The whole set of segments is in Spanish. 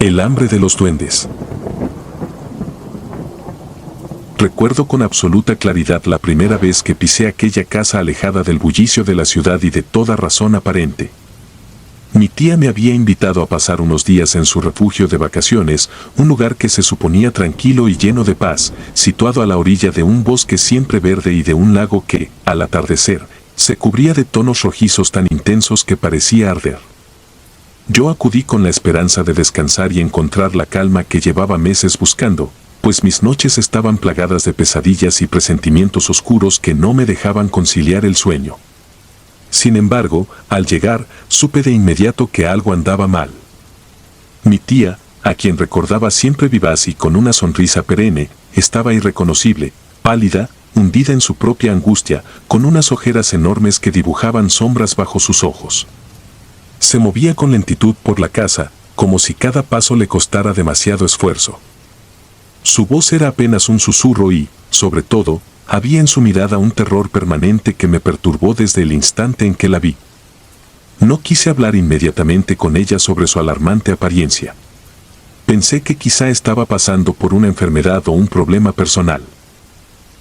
El hambre de los duendes. Recuerdo con absoluta claridad la primera vez que pisé aquella casa alejada del bullicio de la ciudad y de toda razón aparente. Mi tía me había invitado a pasar unos días en su refugio de vacaciones, un lugar que se suponía tranquilo y lleno de paz, situado a la orilla de un bosque siempre verde y de un lago que, al atardecer, se cubría de tonos rojizos tan intensos que parecía arder. Yo acudí con la esperanza de descansar y encontrar la calma que llevaba meses buscando, pues mis noches estaban plagadas de pesadillas y presentimientos oscuros que no me dejaban conciliar el sueño. Sin embargo, al llegar, supe de inmediato que algo andaba mal. Mi tía, a quien recordaba siempre vivaz y con una sonrisa perenne, estaba irreconocible, pálida, hundida en su propia angustia, con unas ojeras enormes que dibujaban sombras bajo sus ojos. Se movía con lentitud por la casa, como si cada paso le costara demasiado esfuerzo. Su voz era apenas un susurro y, sobre todo, había en su mirada un terror permanente que me perturbó desde el instante en que la vi. No quise hablar inmediatamente con ella sobre su alarmante apariencia. Pensé que quizá estaba pasando por una enfermedad o un problema personal.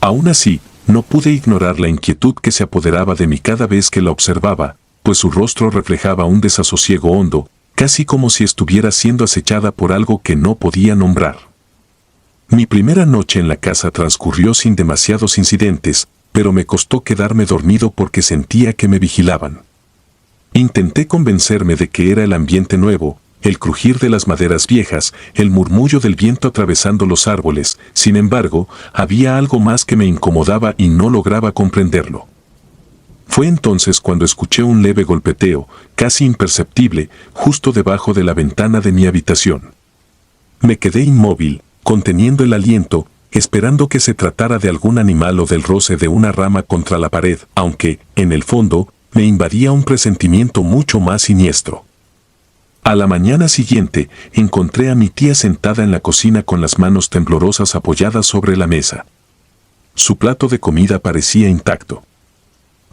Aún así, no pude ignorar la inquietud que se apoderaba de mí cada vez que la observaba, pues su rostro reflejaba un desasosiego hondo, casi como si estuviera siendo acechada por algo que no podía nombrar. Mi primera noche en la casa transcurrió sin demasiados incidentes, pero me costó quedarme dormido porque sentía que me vigilaban. Intenté convencerme de que era el ambiente nuevo, el crujir de las maderas viejas, el murmullo del viento atravesando los árboles. Sin embargo, había algo más que me incomodaba y no lograba comprenderlo. Fue entonces cuando escuché un leve golpeteo, casi imperceptible, justo debajo de la ventana de mi habitación. Me quedé inmóvil, conteniendo el aliento, esperando que se tratara de algún animal o del roce de una rama contra la pared, aunque, en el fondo, me invadía un presentimiento mucho más siniestro. A la mañana siguiente, encontré a mi tía sentada en la cocina con las manos temblorosas apoyadas sobre la mesa. Su plato de comida parecía intacto.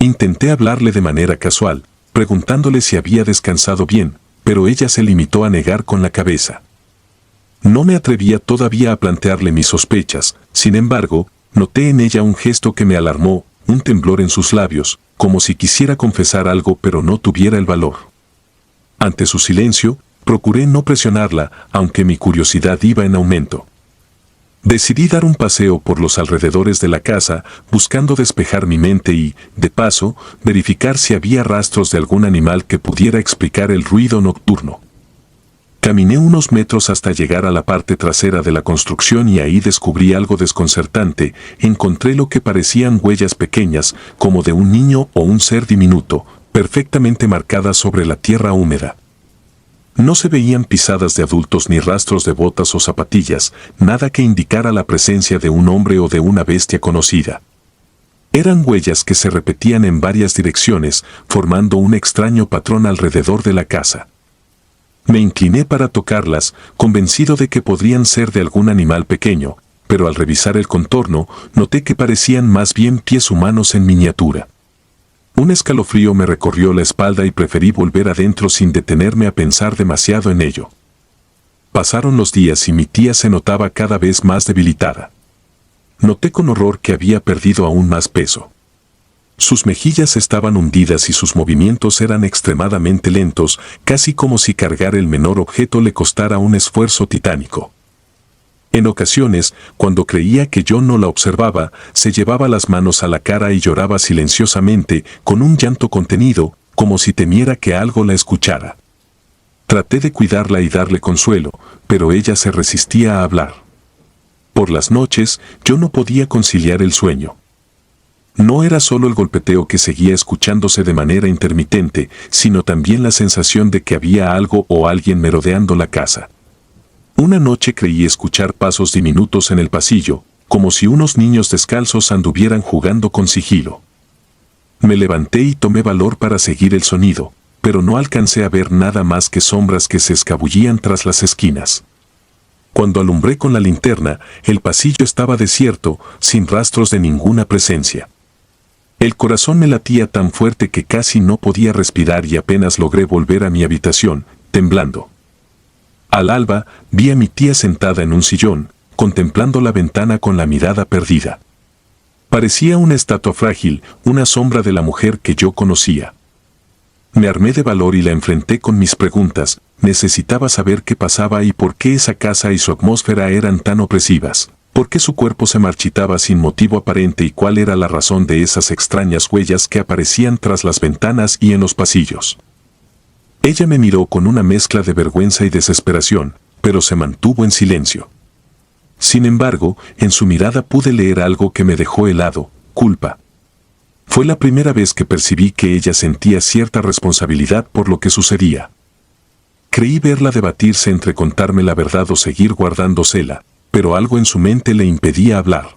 Intenté hablarle de manera casual, preguntándole si había descansado bien, pero ella se limitó a negar con la cabeza. No me atrevía todavía a plantearle mis sospechas, sin embargo, noté en ella un gesto que me alarmó, un temblor en sus labios, como si quisiera confesar algo pero no tuviera el valor. Ante su silencio, procuré no presionarla, aunque mi curiosidad iba en aumento. Decidí dar un paseo por los alrededores de la casa, buscando despejar mi mente y, de paso, verificar si había rastros de algún animal que pudiera explicar el ruido nocturno. Caminé unos metros hasta llegar a la parte trasera de la construcción y ahí descubrí algo desconcertante. Encontré lo que parecían huellas pequeñas, como de un niño o un ser diminuto, perfectamente marcadas sobre la tierra húmeda. No se veían pisadas de adultos ni rastros de botas o zapatillas, nada que indicara la presencia de un hombre o de una bestia conocida. Eran huellas que se repetían en varias direcciones, formando un extraño patrón alrededor de la casa. Me incliné para tocarlas, convencido de que podrían ser de algún animal pequeño, pero al revisar el contorno, noté que parecían más bien pies humanos en miniatura. Un escalofrío me recorrió la espalda y preferí volver adentro sin detenerme a pensar demasiado en ello. Pasaron los días y mi tía se notaba cada vez más debilitada. Noté con horror que había perdido aún más peso. Sus mejillas estaban hundidas y sus movimientos eran extremadamente lentos, casi como si cargar el menor objeto le costara un esfuerzo titánico. En ocasiones, cuando creía que yo no la observaba, se llevaba las manos a la cara y lloraba silenciosamente, con un llanto contenido, como si temiera que algo la escuchara. Traté de cuidarla y darle consuelo, pero ella se resistía a hablar. Por las noches, yo no podía conciliar el sueño. No era solo el golpeteo que seguía escuchándose de manera intermitente, sino también la sensación de que había algo o alguien merodeando la casa. Una noche creí escuchar pasos diminutos en el pasillo, como si unos niños descalzos anduvieran jugando con sigilo. Me levanté y tomé valor para seguir el sonido, pero no alcancé a ver nada más que sombras que se escabullían tras las esquinas. Cuando alumbré con la linterna, el pasillo estaba desierto, sin rastros de ninguna presencia. El corazón me latía tan fuerte que casi no podía respirar y apenas logré volver a mi habitación, temblando. Al alba, vi a mi tía sentada en un sillón, contemplando la ventana con la mirada perdida. Parecía una estatua frágil, una sombra de la mujer que yo conocía. Me armé de valor y la enfrenté con mis preguntas. Necesitaba saber qué pasaba y por qué esa casa y su atmósfera eran tan opresivas. ¿Por qué su cuerpo se marchitaba sin motivo aparente y cuál era la razón de esas extrañas huellas que aparecían tras las ventanas y en los pasillos? Ella me miró con una mezcla de vergüenza y desesperación, pero se mantuvo en silencio. Sin embargo, en su mirada pude leer algo que me dejó helado: culpa. Fue la primera vez que percibí que ella sentía cierta responsabilidad por lo que sucedía. Creí verla debatirse entre contarme la verdad o seguir guardándosela, pero algo en su mente le impedía hablar.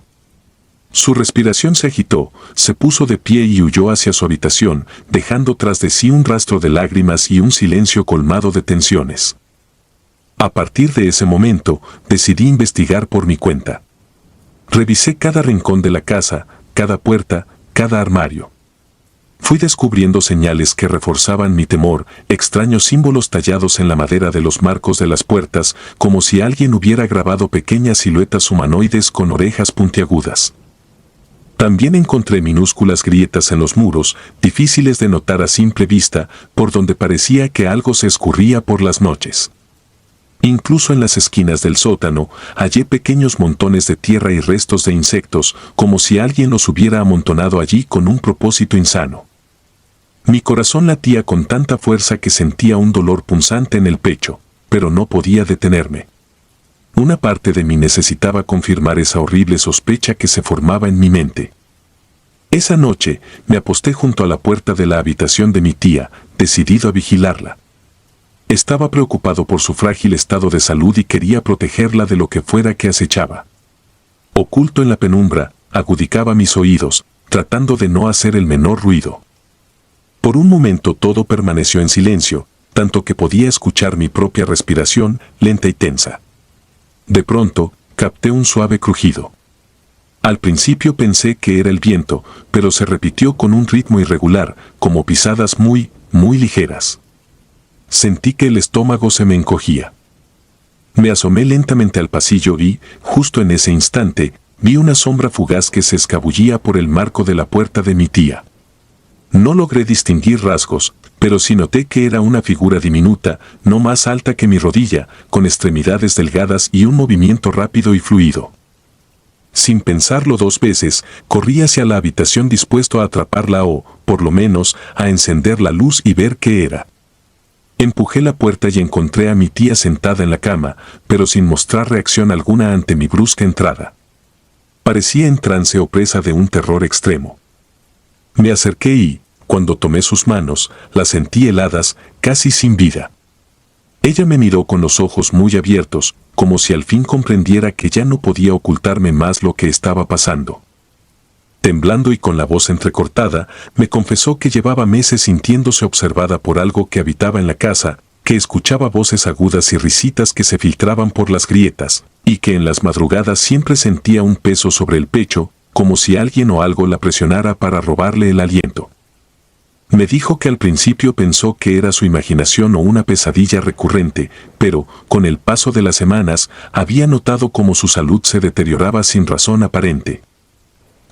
Su respiración se agitó, se puso de pie y huyó hacia su habitación, dejando tras de sí un rastro de lágrimas y un silencio colmado de tensiones. A partir de ese momento, decidí investigar por mi cuenta. Revisé cada rincón de la casa, cada puerta, cada armario. Fui descubriendo señales que reforzaban mi temor, extraños símbolos tallados en la madera de los marcos de las puertas, como si alguien hubiera grabado pequeñas siluetas humanoides con orejas puntiagudas. También encontré minúsculas grietas en los muros, difíciles de notar a simple vista, por donde parecía que algo se escurría por las noches. Incluso en las esquinas del sótano, hallé pequeños montones de tierra y restos de insectos, como si alguien los hubiera amontonado allí con un propósito insano. Mi corazón latía con tanta fuerza que sentía un dolor punzante en el pecho, pero no podía detenerme. Una parte de mí necesitaba confirmar esa horrible sospecha que se formaba en mi mente. Esa noche, me aposté junto a la puerta de la habitación de mi tía, decidido a vigilarla. Estaba preocupado por su frágil estado de salud y quería protegerla de lo que fuera que acechaba. Oculto en la penumbra, agudicaba mis oídos, tratando de no hacer el menor ruido. Por un momento todo permaneció en silencio, tanto que podía escuchar mi propia respiración, lenta y tensa. De pronto, capté un suave crujido. Al principio pensé que era el viento, pero se repitió con un ritmo irregular, como pisadas muy, muy ligeras. Sentí que el estómago se me encogía. Me asomé lentamente al pasillo y, justo en ese instante, vi una sombra fugaz que se escabullía por el marco de la puerta de mi tía. No logré distinguir rasgos, pero sí noté que era una figura diminuta, no más alta que mi rodilla, con extremidades delgadas y un movimiento rápido y fluido. Sin pensarlo dos veces, corrí hacia la habitación dispuesto a atraparla o, por lo menos, a encender la luz y ver qué era. Empujé la puerta y encontré a mi tía sentada en la cama, pero sin mostrar reacción alguna ante mi brusca entrada. Parecía en trance o presa de un terror extremo. Me acerqué y, cuando tomé sus manos, las sentí heladas, casi sin vida. Ella me miró con los ojos muy abiertos, como si al fin comprendiera que ya no podía ocultarme más lo que estaba pasando. Temblando y con la voz entrecortada, me confesó que llevaba meses sintiéndose observada por algo que habitaba en la casa, que escuchaba voces agudas y risitas que se filtraban por las grietas, y que en las madrugadas siempre sentía un peso sobre el pecho, como si alguien o algo la presionara para robarle el aliento. Me dijo que al principio pensó que era su imaginación o una pesadilla recurrente, pero, con el paso de las semanas, había notado cómo su salud se deterioraba sin razón aparente.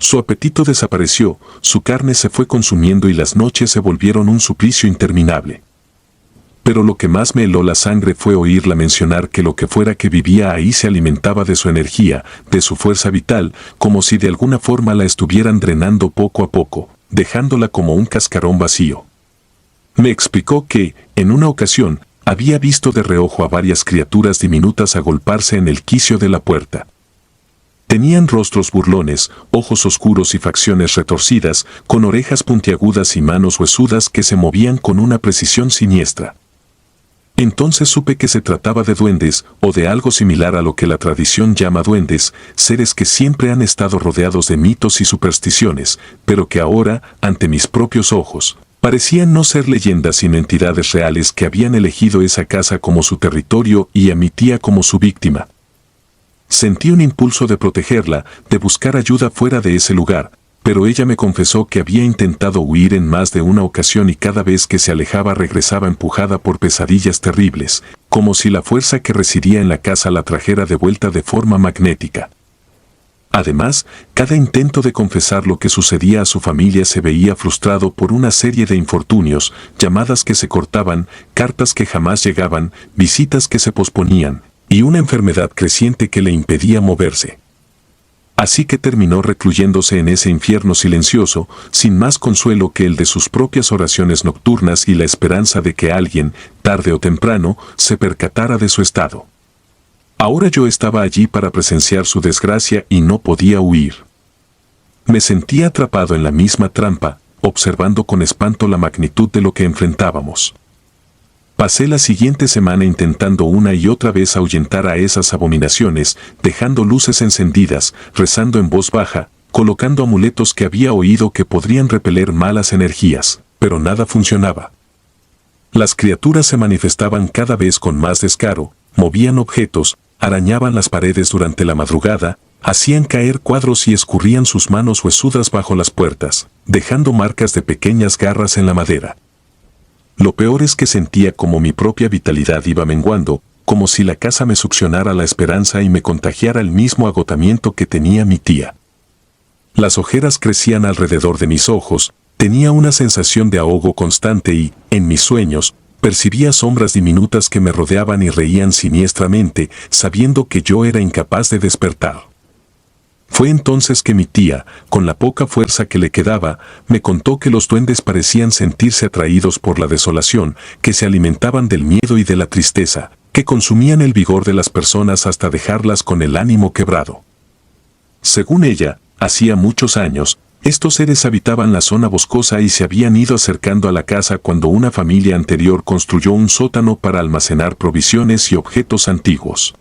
Su apetito desapareció, su carne se fue consumiendo y las noches se volvieron un suplicio interminable. Pero lo que más me heló la sangre fue oírla mencionar que lo que fuera que vivía ahí se alimentaba de su energía, de su fuerza vital, como si de alguna forma la estuvieran drenando poco a poco, dejándola como un cascarón vacío. Me explicó que, en una ocasión, había visto de reojo a varias criaturas diminutas agolparse en el quicio de la puerta. Tenían rostros burlones, ojos oscuros y facciones retorcidas, con orejas puntiagudas y manos huesudas que se movían con una precisión siniestra. Entonces supe que se trataba de duendes, o de algo similar a lo que la tradición llama duendes, seres que siempre han estado rodeados de mitos y supersticiones, pero que ahora, ante mis propios ojos, parecían no ser leyendas sino entidades reales que habían elegido esa casa como su territorio y a mi tía como su víctima. Sentí un impulso de protegerla, de buscar ayuda fuera de ese lugar, pero ella me confesó que había intentado huir en más de una ocasión y cada vez que se alejaba regresaba empujada por pesadillas terribles, como si la fuerza que residía en la casa la trajera de vuelta de forma magnética. Además, cada intento de confesar lo que sucedía a su familia se veía frustrado por una serie de infortunios, llamadas que se cortaban, cartas que jamás llegaban, visitas que se posponían, y una enfermedad creciente que le impedía moverse. Así que terminó recluyéndose en ese infierno silencioso, sin más consuelo que el de sus propias oraciones nocturnas y la esperanza de que alguien, tarde o temprano, se percatara de su estado. Ahora yo estaba allí para presenciar su desgracia y no podía huir. Me sentía atrapado en la misma trampa, observando con espanto la magnitud de lo que enfrentábamos. Pasé la siguiente semana intentando una y otra vez ahuyentar a esas abominaciones, dejando luces encendidas, rezando en voz baja, colocando amuletos que había oído que podrían repeler malas energías, pero nada funcionaba. Las criaturas se manifestaban cada vez con más descaro, movían objetos, arañaban las paredes durante la madrugada, hacían caer cuadros y escurrían sus manos huesudas bajo las puertas, dejando marcas de pequeñas garras en la madera. Lo peor es que sentía como mi propia vitalidad iba menguando, como si la casa me succionara la esperanza y me contagiara el mismo agotamiento que tenía mi tía. Las ojeras crecían alrededor de mis ojos, tenía una sensación de ahogo constante y, en mis sueños, percibía sombras diminutas que me rodeaban y reían siniestramente, sabiendo que yo era incapaz de despertar. Fue entonces que mi tía, con la poca fuerza que le quedaba, me contó que los duendes parecían sentirse atraídos por la desolación, que se alimentaban del miedo y de la tristeza, que consumían el vigor de las personas hasta dejarlas con el ánimo quebrado. Según ella, hacía muchos años, estos seres habitaban la zona boscosa y se habían ido acercando a la casa cuando una familia anterior construyó un sótano para almacenar provisiones y objetos antiguos.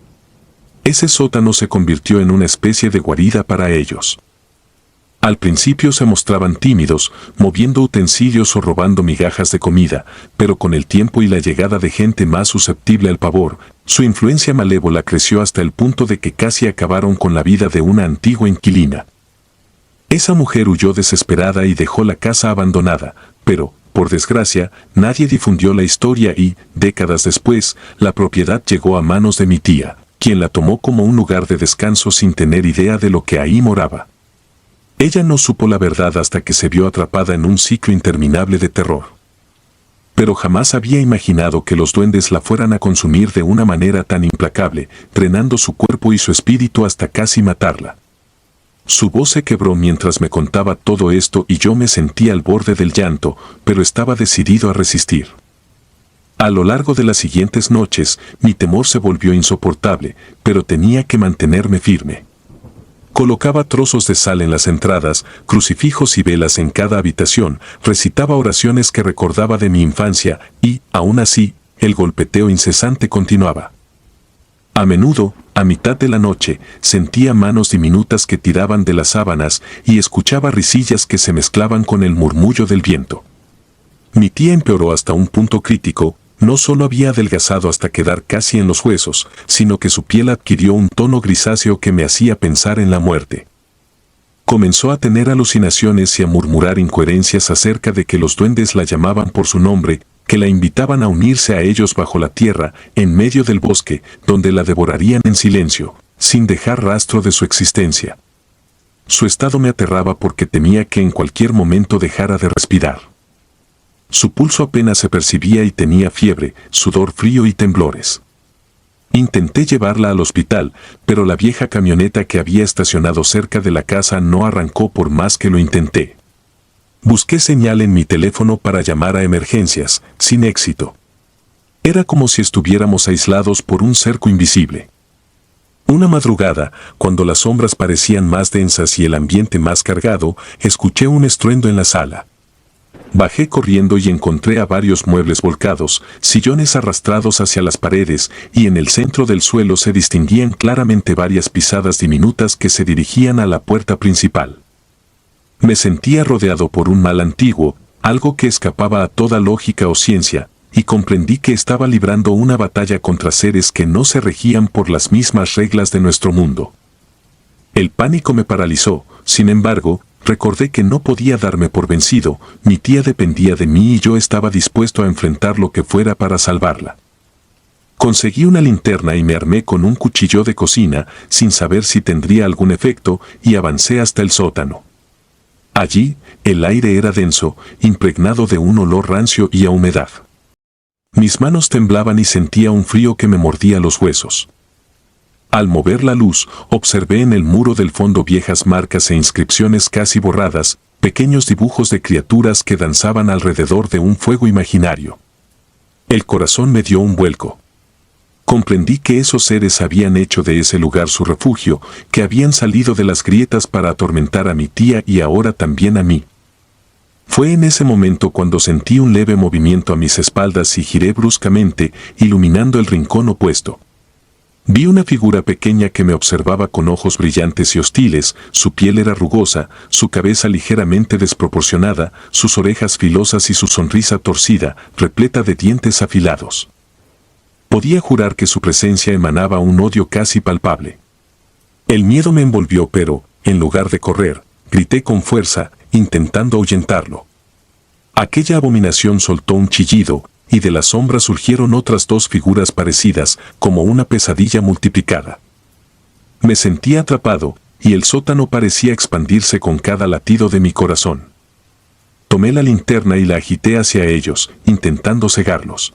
Ese sótano se convirtió en una especie de guarida para ellos. Al principio se mostraban tímidos, moviendo utensilios o robando migajas de comida, pero con el tiempo y la llegada de gente más susceptible al pavor, su influencia malévola creció hasta el punto de que casi acabaron con la vida de una antigua inquilina. Esa mujer huyó desesperada y dejó la casa abandonada, pero, por desgracia, nadie difundió la historia y, décadas después, la propiedad llegó a manos de mi tía, quien la tomó como un lugar de descanso sin tener idea de lo que ahí moraba. Ella no supo la verdad hasta que se vio atrapada en un ciclo interminable de terror. Pero jamás había imaginado que los duendes la fueran a consumir de una manera tan implacable, drenando su cuerpo y su espíritu hasta casi matarla. Su voz se quebró mientras me contaba todo esto y yo me sentía al borde del llanto, pero estaba decidido a resistir. A lo largo de las siguientes noches, mi temor se volvió insoportable, pero tenía que mantenerme firme. Colocaba trozos de sal en las entradas, crucifijos y velas en cada habitación, recitaba oraciones que recordaba de mi infancia y, aún así, el golpeteo incesante continuaba. A menudo, a mitad de la noche, sentía manos diminutas que tiraban de las sábanas y escuchaba risillas que se mezclaban con el murmullo del viento. Mi tía empeoró hasta un punto crítico, no solo había adelgazado hasta quedar casi en los huesos, sino que su piel adquirió un tono grisáceo que me hacía pensar en la muerte. Comenzó a tener alucinaciones y a murmurar incoherencias acerca de que los duendes la llamaban por su nombre, que la invitaban a unirse a ellos bajo la tierra, en medio del bosque, donde la devorarían en silencio, sin dejar rastro de su existencia. Su estado me aterraba porque temía que en cualquier momento dejara de respirar. Su pulso apenas se percibía y tenía fiebre, sudor frío y temblores. Intenté llevarla al hospital, pero la vieja camioneta que había estacionado cerca de la casa no arrancó por más que lo intenté. Busqué señal en mi teléfono para llamar a emergencias, sin éxito. Era como si estuviéramos aislados por un cerco invisible. Una madrugada, cuando las sombras parecían más densas y el ambiente más cargado, escuché un estruendo en la sala. Bajé corriendo y encontré a varios muebles volcados, sillones arrastrados hacia las paredes, y en el centro del suelo se distinguían claramente varias pisadas diminutas que se dirigían a la puerta principal. Me sentía rodeado por un mal antiguo, algo que escapaba a toda lógica o ciencia, y comprendí que estaba librando una batalla contra seres que no se regían por las mismas reglas de nuestro mundo. El pánico me paralizó, sin embargo, recordé que no podía darme por vencido, mi tía dependía de mí y yo estaba dispuesto a enfrentar lo que fuera para salvarla. Conseguí una linterna y me armé con un cuchillo de cocina, sin saber si tendría algún efecto, y avancé hasta el sótano. Allí, el aire era denso, impregnado de un olor rancio y a humedad. Mis manos temblaban y sentía un frío que me mordía los huesos. Al mover la luz, observé en el muro del fondo viejas marcas e inscripciones casi borradas, pequeños dibujos de criaturas que danzaban alrededor de un fuego imaginario. El corazón me dio un vuelco. Comprendí que esos seres habían hecho de ese lugar su refugio, que habían salido de las grietas para atormentar a mi tía y ahora también a mí. Fue en ese momento cuando sentí un leve movimiento a mis espaldas y giré bruscamente, iluminando el rincón opuesto. Vi una figura pequeña que me observaba con ojos brillantes y hostiles, su piel era rugosa, su cabeza ligeramente desproporcionada, sus orejas filosas y su sonrisa torcida, repleta de dientes afilados. Podía jurar que su presencia emanaba un odio casi palpable. El miedo me envolvió, pero, en lugar de correr, grité con fuerza, intentando ahuyentarlo. Aquella abominación soltó un chillido, y de la sombra surgieron otras dos figuras parecidas, como una pesadilla multiplicada. Me sentí atrapado, y el sótano parecía expandirse con cada latido de mi corazón. Tomé la linterna y la agité hacia ellos, intentando cegarlos.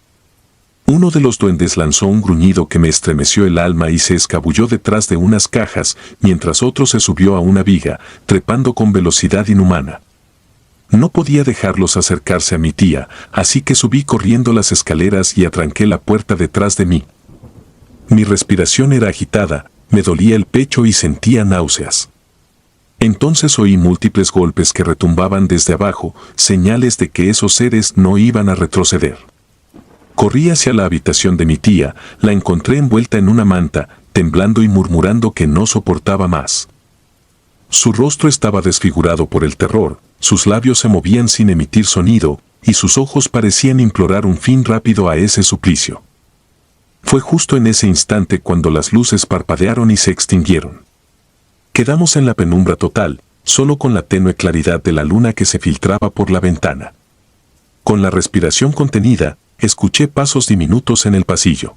Uno de los duendes lanzó un gruñido que me estremeció el alma y se escabulló detrás de unas cajas, mientras otro se subió a una viga, trepando con velocidad inhumana. No podía dejarlos acercarse a mi tía, así que subí corriendo las escaleras y atranqué la puerta detrás de mí. Mi respiración era agitada, me dolía el pecho y sentía náuseas. Entonces oí múltiples golpes que retumbaban desde abajo, señales de que esos seres no iban a retroceder. Corrí hacia la habitación de mi tía, la encontré envuelta en una manta, temblando y murmurando que no soportaba más. Su rostro estaba desfigurado por el terror, sus labios se movían sin emitir sonido, y sus ojos parecían implorar un fin rápido a ese suplicio. Fue justo en ese instante cuando las luces parpadearon y se extinguieron. Quedamos en la penumbra total, solo con la tenue claridad de la luna que se filtraba por la ventana. Con la respiración contenida, escuché pasos diminutos en el pasillo.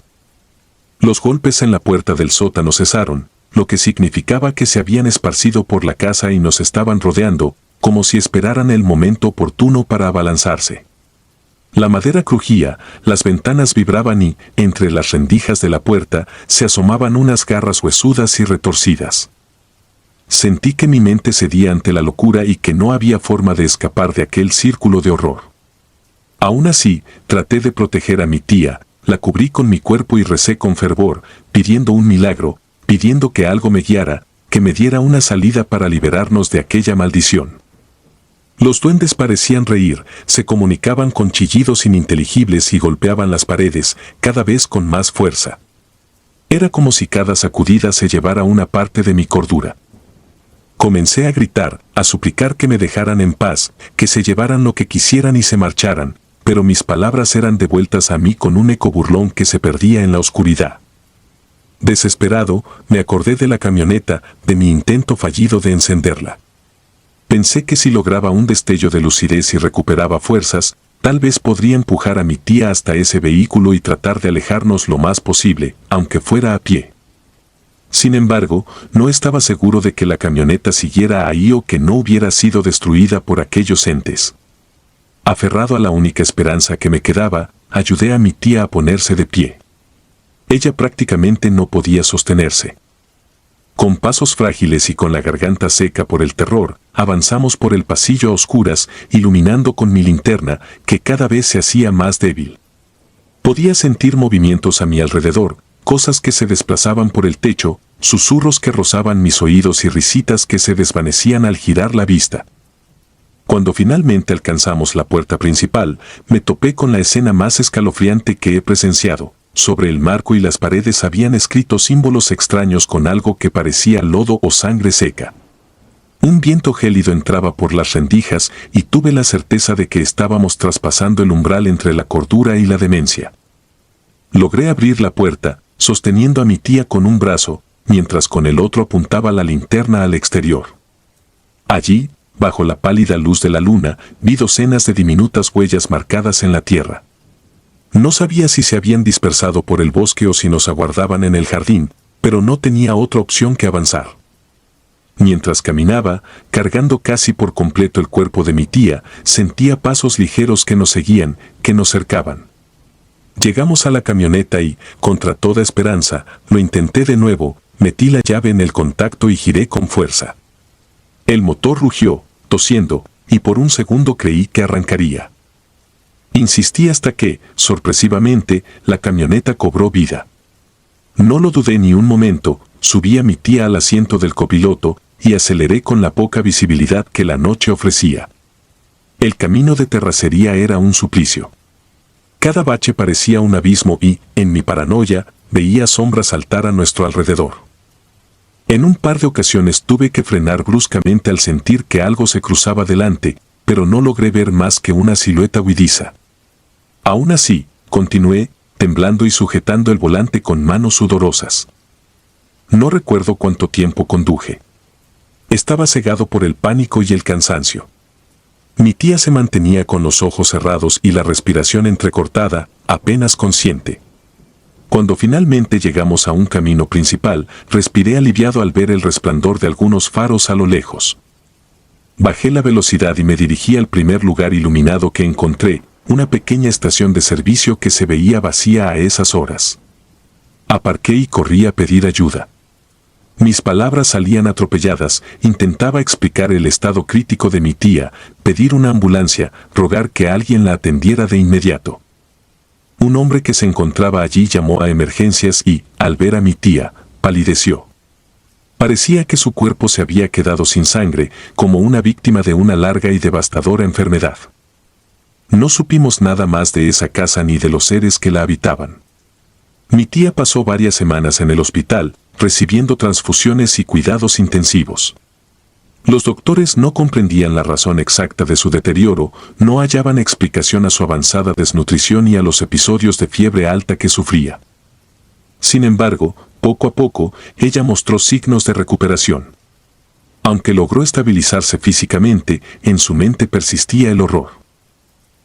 Los golpes en la puerta del sótano cesaron, lo que significaba que se habían esparcido por la casa y nos estaban rodeando, como si esperaran el momento oportuno para abalanzarse. La madera crujía, las ventanas vibraban y, entre las rendijas de la puerta, se asomaban unas garras huesudas y retorcidas. Sentí que mi mente cedía ante la locura y que no había forma de escapar de aquel círculo de horror. Aún así, traté de proteger a mi tía, la cubrí con mi cuerpo y recé con fervor, pidiendo un milagro, pidiendo que algo me guiara, que me diera una salida para liberarnos de aquella maldición. Los duendes parecían reír, se comunicaban con chillidos ininteligibles y golpeaban las paredes, cada vez con más fuerza. Era como si cada sacudida se llevara una parte de mi cordura. Comencé a gritar, a suplicar que me dejaran en paz, que se llevaran lo que quisieran y se marcharan, pero mis palabras eran devueltas a mí con un eco burlón que se perdía en la oscuridad. Desesperado, me acordé de la camioneta, de mi intento fallido de encenderla. Pensé que si lograba un destello de lucidez y recuperaba fuerzas, tal vez podría empujar a mi tía hasta ese vehículo y tratar de alejarnos lo más posible, aunque fuera a pie. Sin embargo, no estaba seguro de que la camioneta siguiera ahí o que no hubiera sido destruida por aquellos entes. Aferrado a la única esperanza que me quedaba, ayudé a mi tía a ponerse de pie. Ella prácticamente no podía sostenerse. Con pasos frágiles y con la garganta seca por el terror, avanzamos por el pasillo a oscuras, iluminando con mi linterna, que cada vez se hacía más débil. Podía sentir movimientos a mi alrededor, cosas que se desplazaban por el techo, susurros que rozaban mis oídos y risitas que se desvanecían al girar la vista. Cuando finalmente alcanzamos la puerta principal, me topé con la escena más escalofriante que he presenciado. Sobre el marco y las paredes habían escrito símbolos extraños con algo que parecía lodo o sangre seca. Un viento gélido entraba por las rendijas y tuve la certeza de que estábamos traspasando el umbral entre la cordura y la demencia. Logré abrir la puerta, sosteniendo a mi tía con un brazo, mientras con el otro apuntaba la linterna al exterior. Allí, bajo la pálida luz de la luna, vi docenas de diminutas huellas marcadas en la tierra. No sabía si se habían dispersado por el bosque o si nos aguardaban en el jardín, pero no tenía otra opción que avanzar. Mientras caminaba, cargando casi por completo el cuerpo de mi tía, sentía pasos ligeros que nos seguían, que nos cercaban. Llegamos a la camioneta y, contra toda esperanza, lo intenté de nuevo, metí la llave en el contacto y giré con fuerza. El motor rugió, tosiendo, y por un segundo creí que arrancaría. Insistí hasta que, sorpresivamente, la camioneta cobró vida. No lo dudé ni un momento, subí a mi tía al asiento del copiloto y aceleré con la poca visibilidad que la noche ofrecía. El camino de terracería era un suplicio. Cada bache parecía un abismo y, en mi paranoia, veía sombras saltar a nuestro alrededor. En un par de ocasiones tuve que frenar bruscamente al sentir que algo se cruzaba delante, pero no logré ver más que una silueta huidiza. Aún así, continué, temblando y sujetando el volante con manos sudorosas. No recuerdo cuánto tiempo conduje. Estaba cegado por el pánico y el cansancio. Mi tía se mantenía con los ojos cerrados y la respiración entrecortada, apenas consciente. Cuando finalmente llegamos a un camino principal, respiré aliviado al ver el resplandor de algunos faros a lo lejos. Bajé la velocidad y me dirigí al primer lugar iluminado que encontré, una pequeña estación de servicio que se veía vacía a esas horas. Aparqué y corrí a pedir ayuda. Mis palabras salían atropelladas, intentaba explicar el estado crítico de mi tía, pedir una ambulancia, rogar que alguien la atendiera de inmediato. Un hombre que se encontraba allí llamó a emergencias y, al ver a mi tía, palideció. Parecía que su cuerpo se había quedado sin sangre, como una víctima de una larga y devastadora enfermedad. No supimos nada más de esa casa ni de los seres que la habitaban. Mi tía pasó varias semanas en el hospital, recibiendo transfusiones y cuidados intensivos. Los doctores no comprendían la razón exacta de su deterioro, no hallaban explicación a su avanzada desnutrición y a los episodios de fiebre alta que sufría. Sin embargo, poco a poco, ella mostró signos de recuperación. Aunque logró estabilizarse físicamente, en su mente persistía el horror.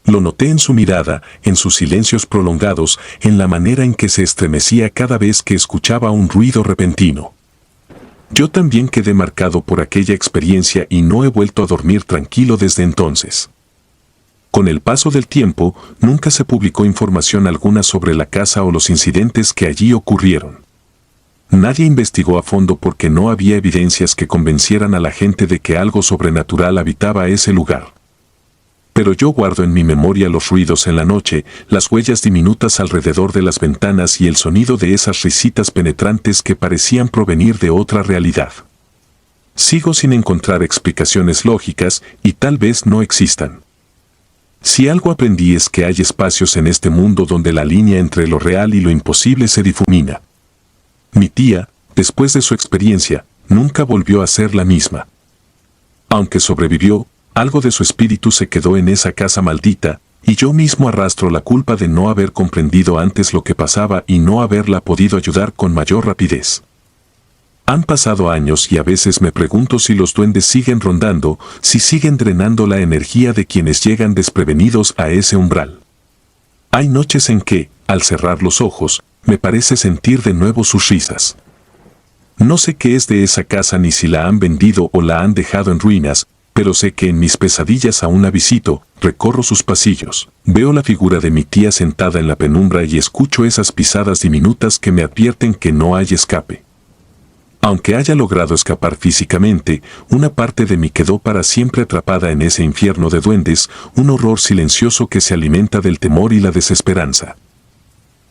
Lo noté en su mirada, en sus silencios prolongados, en la manera en que se estremecía cada vez que escuchaba un ruido repentino. Yo también quedé marcado por aquella experiencia y no he vuelto a dormir tranquilo desde entonces. Con el paso del tiempo, nunca se publicó información alguna sobre la casa o los incidentes que allí ocurrieron. Nadie investigó a fondo porque no había evidencias que convencieran a la gente de que algo sobrenatural habitaba ese lugar. Pero yo guardo en mi memoria los ruidos en la noche, las huellas diminutas alrededor de las ventanas y el sonido de esas risitas penetrantes que parecían provenir de otra realidad. Sigo sin encontrar explicaciones lógicas y tal vez no existan. Si algo aprendí es que hay espacios en este mundo donde la línea entre lo real y lo imposible se difumina. Mi tía, después de su experiencia, nunca volvió a ser la misma. Aunque sobrevivió, algo de su espíritu se quedó en esa casa maldita, y yo mismo arrastro la culpa de no haber comprendido antes lo que pasaba y no haberla podido ayudar con mayor rapidez. Han pasado años y a veces me pregunto si los duendes siguen rondando, si siguen drenando la energía de quienes llegan desprevenidos a ese umbral. Hay noches en que, al cerrar los ojos, me parece sentir de nuevo sus risas. No sé qué es de esa casa ni si la han vendido o la han dejado en ruinas, pero sé que en mis pesadillas aún la visito, recorro sus pasillos, veo la figura de mi tía sentada en la penumbra y escucho esas pisadas diminutas que me advierten que no hay escape. Aunque haya logrado escapar físicamente, una parte de mí quedó para siempre atrapada en ese infierno de duendes, un horror silencioso que se alimenta del temor y la desesperanza.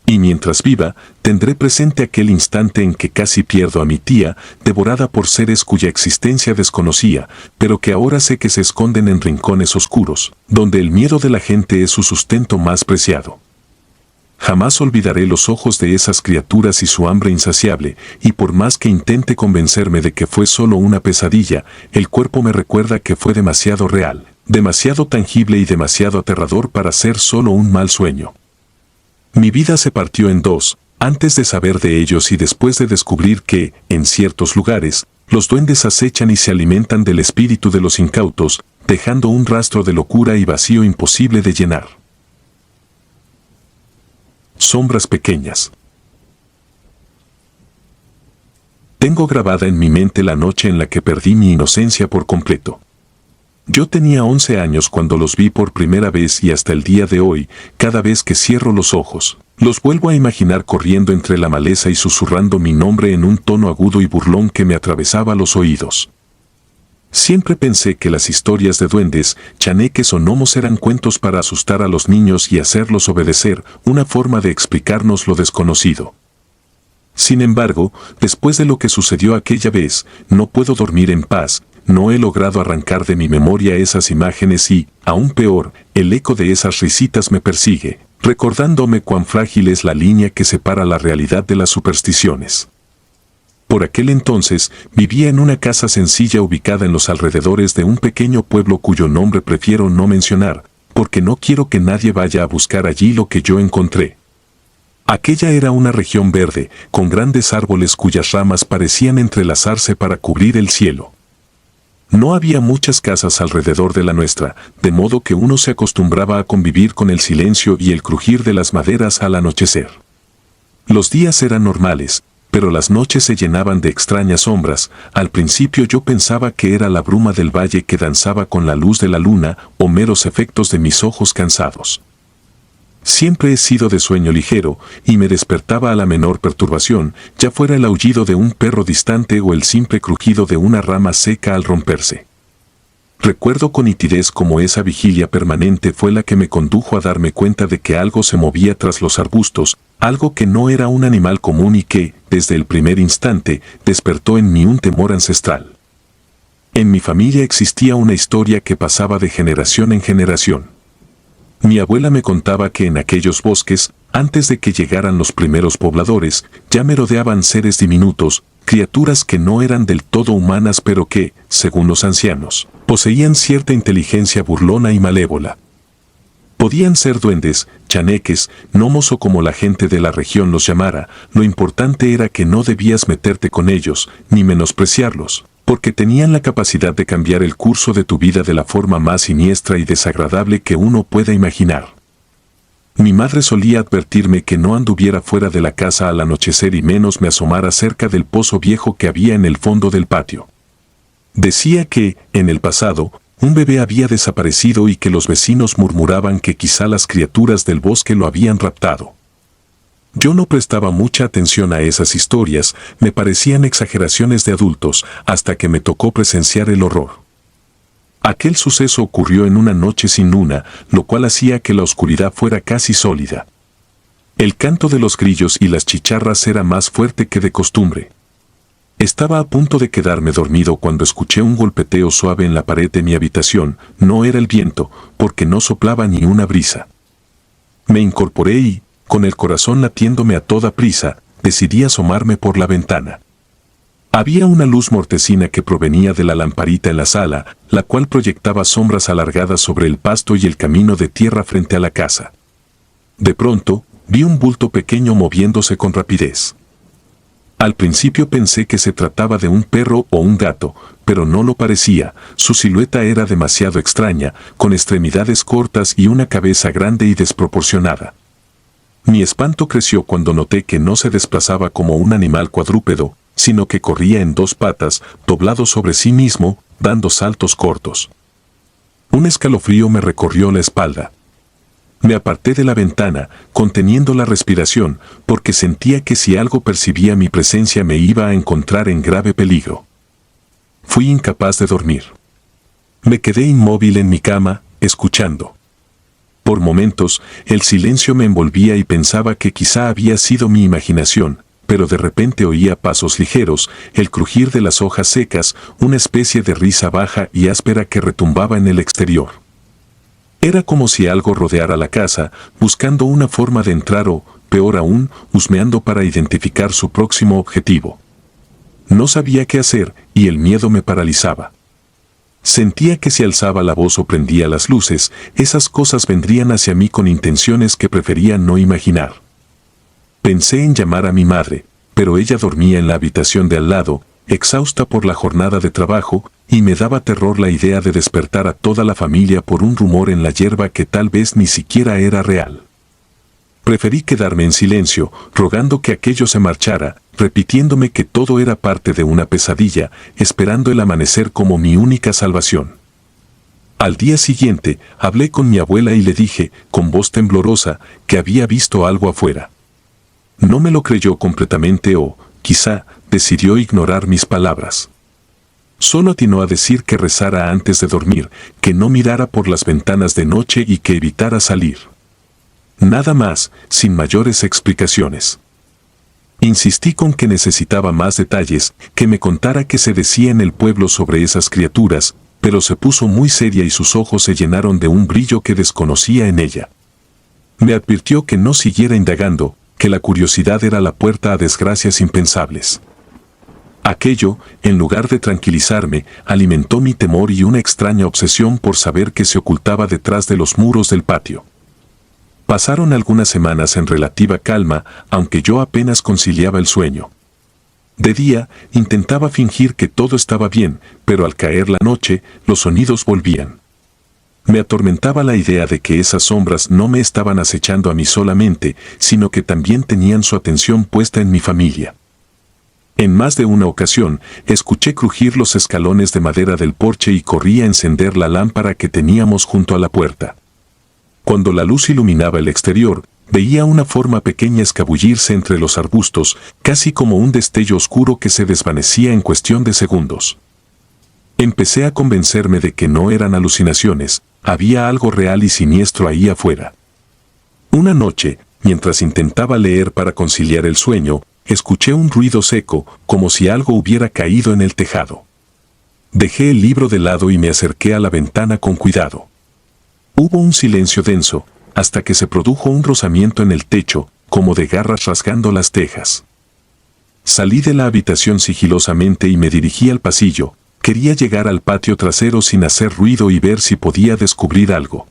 Y mientras viva, tendré presente aquel instante en que casi pierdo a mi tía, devorada por seres cuya existencia desconocía, pero que ahora sé que se esconden en rincones oscuros, donde el miedo de la gente es su sustento más preciado. Jamás olvidaré los ojos de esas criaturas y su hambre insaciable, y por más que intente convencerme de que fue solo una pesadilla, el cuerpo me recuerda que fue demasiado real, demasiado tangible y demasiado aterrador para ser solo un mal sueño. Mi vida se partió en dos, antes de saber de ellos y después de descubrir que, en ciertos lugares, los duendes acechan y se alimentan del espíritu de los incautos, dejando un rastro de locura y vacío imposible de llenar. Sombras pequeñas. Tengo grabada en mi mente la noche en la que perdí mi inocencia por completo. Yo tenía 11 años cuando los vi por primera vez y hasta el día de hoy, cada vez que cierro los ojos, los vuelvo a imaginar corriendo entre la maleza y susurrando mi nombre en un tono agudo y burlón que me atravesaba los oídos. Siempre pensé que las historias de duendes, chaneques o gnomos eran cuentos para asustar a los niños y hacerlos obedecer, una forma de explicarnos lo desconocido. Sin embargo, después de lo que sucedió aquella vez, no puedo dormir en paz. No he logrado arrancar de mi memoria esas imágenes y, aún peor, el eco de esas risitas me persigue, recordándome cuán frágil es la línea que separa la realidad de las supersticiones. Por aquel entonces, vivía en una casa sencilla ubicada en los alrededores de un pequeño pueblo cuyo nombre prefiero no mencionar, porque no quiero que nadie vaya a buscar allí lo que yo encontré. Aquella era una región verde, con grandes árboles cuyas ramas parecían entrelazarse para cubrir el cielo. No había muchas casas alrededor de la nuestra, de modo que uno se acostumbraba a convivir con el silencio y el crujir de las maderas al anochecer. Los días eran normales, pero las noches se llenaban de extrañas sombras. Al principio yo pensaba que era la bruma del valle que danzaba con la luz de la luna o meros efectos de mis ojos cansados. Siempre he sido de sueño ligero y me despertaba a la menor perturbación, ya fuera el aullido de un perro distante o el simple crujido de una rama seca al romperse. Recuerdo con nitidez cómo esa vigilia permanente fue la que me condujo a darme cuenta de que algo se movía tras los arbustos, algo que no era un animal común y que, desde el primer instante, despertó en mí un temor ancestral. En mi familia existía una historia que pasaba de generación en generación. Mi abuela me contaba que en aquellos bosques, antes de que llegaran los primeros pobladores, ya merodeaban seres diminutos, criaturas que no eran del todo humanas pero que, según los ancianos, poseían cierta inteligencia burlona y malévola. Podían ser duendes, chaneques, gnomos o como la gente de la región los llamara, lo importante era que no debías meterte con ellos, ni menospreciarlos, porque tenían la capacidad de cambiar el curso de tu vida de la forma más siniestra y desagradable que uno pueda imaginar. Mi madre solía advertirme que no anduviera fuera de la casa al anochecer y menos me asomara cerca del pozo viejo que había en el fondo del patio. Decía que, en el pasado, un bebé había desaparecido y que los vecinos murmuraban que quizá las criaturas del bosque lo habían raptado. Yo no prestaba mucha atención a esas historias, me parecían exageraciones de adultos, hasta que me tocó presenciar el horror. Aquel suceso ocurrió en una noche sin luna, lo cual hacía que la oscuridad fuera casi sólida. El canto de los grillos y las chicharras era más fuerte que de costumbre. Estaba a punto de quedarme dormido cuando escuché un golpeteo suave en la pared de mi habitación. No era el viento, porque no soplaba ni una brisa. Me incorporé y, con el corazón latiéndome a toda prisa, decidí asomarme por la ventana. Había una luz mortecina que provenía de la lamparita en la sala, la cual proyectaba sombras alargadas sobre el pasto y el camino de tierra frente a la casa. De pronto, vi un bulto pequeño moviéndose con rapidez. Al principio pensé que se trataba de un perro o un gato, pero no lo parecía. Su silueta era demasiado extraña, con extremidades cortas y una cabeza grande y desproporcionada. Mi espanto creció cuando noté que no se desplazaba como un animal cuadrúpedo, sino que corría en dos patas, doblado sobre sí mismo, dando saltos cortos. Un escalofrío me recorrió la espalda. Me aparté de la ventana, conteniendo la respiración, porque sentía que si algo percibía mi presencia me iba a encontrar en grave peligro. Fui incapaz de dormir. Me quedé inmóvil en mi cama, escuchando. Por momentos, el silencio me envolvía y pensaba que quizá había sido mi imaginación, pero de repente oía pasos ligeros, el crujir de las hojas secas, una especie de risa baja y áspera que retumbaba en el exterior. Era como si algo rodeara la casa, buscando una forma de entrar o, peor aún, husmeando para identificar su próximo objetivo. No sabía qué hacer y el miedo me paralizaba. Sentía que si alzaba la voz o prendía las luces, esas cosas vendrían hacia mí con intenciones que prefería no imaginar. Pensé en llamar a mi madre, pero ella dormía en la habitación de al lado, exhausta por la jornada de trabajo, y me daba terror la idea de despertar a toda la familia por un rumor en la hierba que tal vez ni siquiera era real. Preferí quedarme en silencio, rogando que aquello se marchara, repitiéndome que todo era parte de una pesadilla, esperando el amanecer como mi única salvación. Al día siguiente, hablé con mi abuela y le dije, con voz temblorosa, que había visto algo afuera. No me lo creyó completamente o, quizá, decidió ignorar mis palabras. Solo atinó a decir que rezara antes de dormir, que no mirara por las ventanas de noche y que evitara salir. Nada más, sin mayores explicaciones. Insistí con que necesitaba más detalles, que me contara qué se decía en el pueblo sobre esas criaturas, pero se puso muy seria y sus ojos se llenaron de un brillo que desconocía en ella. Me advirtió que no siguiera indagando, que la curiosidad era la puerta a desgracias impensables. Aquello, en lugar de tranquilizarme, alimentó mi temor y una extraña obsesión por saber qué se ocultaba detrás de los muros del patio. Pasaron algunas semanas en relativa calma, aunque yo apenas conciliaba el sueño. De día, intentaba fingir que todo estaba bien, pero al caer la noche, los sonidos volvían. Me atormentaba la idea de que esas sombras no me estaban acechando a mí solamente, sino que también tenían su atención puesta en mi familia. En más de una ocasión, escuché crujir los escalones de madera del porche y corrí a encender la lámpara que teníamos junto a la puerta. Cuando la luz iluminaba el exterior, veía una forma pequeña escabullirse entre los arbustos, casi como un destello oscuro que se desvanecía en cuestión de segundos. Empecé a convencerme de que no eran alucinaciones, había algo real y siniestro ahí afuera. Una noche, mientras intentaba leer para conciliar el sueño, escuché un ruido seco, como si algo hubiera caído en el tejado. Dejé el libro de lado y me acerqué a la ventana con cuidado. Hubo un silencio denso, hasta que se produjo un rozamiento en el techo, como de garras rasgando las tejas. Salí de la habitación sigilosamente y me dirigí al pasillo. Quería llegar al patio trasero sin hacer ruido y ver si podía descubrir algo.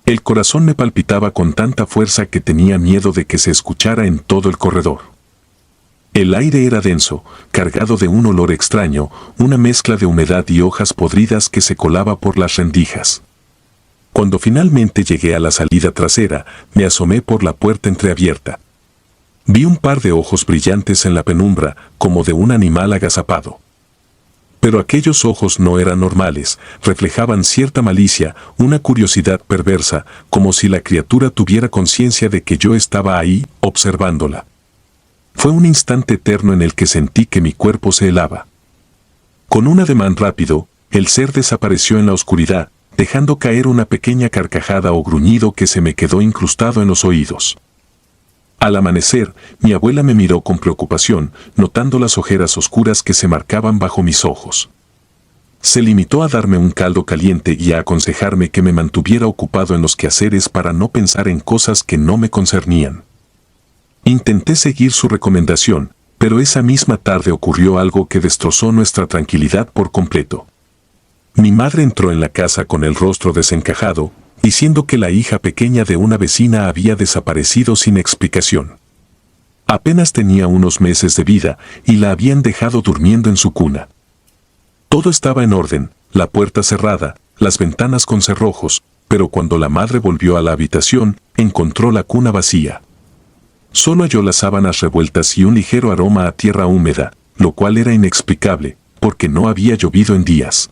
El corazón me palpitaba con tanta fuerza que tenía miedo de que se escuchara en todo el corredor. El aire era denso, cargado de un olor extraño, una mezcla de humedad y hojas podridas que se colaba por las rendijas. Cuando finalmente llegué a la salida trasera, me asomé por la puerta entreabierta. Vi un par de ojos brillantes en la penumbra, como de un animal agazapado. Pero aquellos ojos no eran normales, reflejaban cierta malicia, una curiosidad perversa, como si la criatura tuviera conciencia de que yo estaba ahí, observándola. Fue un instante eterno en el que sentí que mi cuerpo se helaba. Con un ademán rápido, el ser desapareció en la oscuridad, dejando caer una pequeña carcajada o gruñido que se me quedó incrustado en los oídos. Al amanecer, mi abuela me miró con preocupación, notando las ojeras oscuras que se marcaban bajo mis ojos. Se limitó a darme un caldo caliente y a aconsejarme que me mantuviera ocupado en los quehaceres para no pensar en cosas que no me concernían. Intenté seguir su recomendación, pero esa misma tarde ocurrió algo que destrozó nuestra tranquilidad por completo. Mi madre entró en la casa con el rostro desencajado, diciendo que la hija pequeña de una vecina había desaparecido sin explicación. Apenas tenía unos meses de vida y la habían dejado durmiendo en su cuna. Todo estaba en orden, la puerta cerrada, las ventanas con cerrojos, pero cuando la madre volvió a la habitación, encontró la cuna vacía. Solo halló las sábanas revueltas y un ligero aroma a tierra húmeda, lo cual era inexplicable, porque no había llovido en días.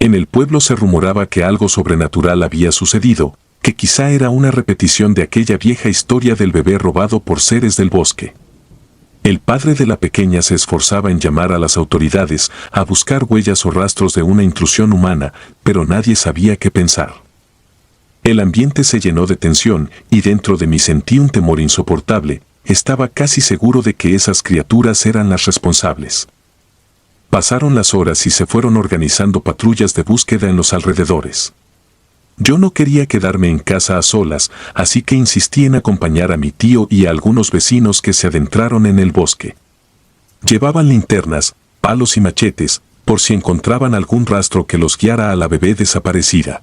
En el pueblo se rumoraba que algo sobrenatural había sucedido, que quizá era una repetición de aquella vieja historia del bebé robado por seres del bosque. El padre de la pequeña se esforzaba en llamar a las autoridades, a buscar huellas o rastros de una intrusión humana, pero nadie sabía qué pensar. El ambiente se llenó de tensión y dentro de mí sentí un temor insoportable. Estaba casi seguro de que esas criaturas eran las responsables. Pasaron las horas y se fueron organizando patrullas de búsqueda en los alrededores. Yo no quería quedarme en casa a solas, así que insistí en acompañar a mi tío y a algunos vecinos que se adentraron en el bosque. Llevaban linternas, palos y machetes, por si encontraban algún rastro que los guiara a la bebé desaparecida.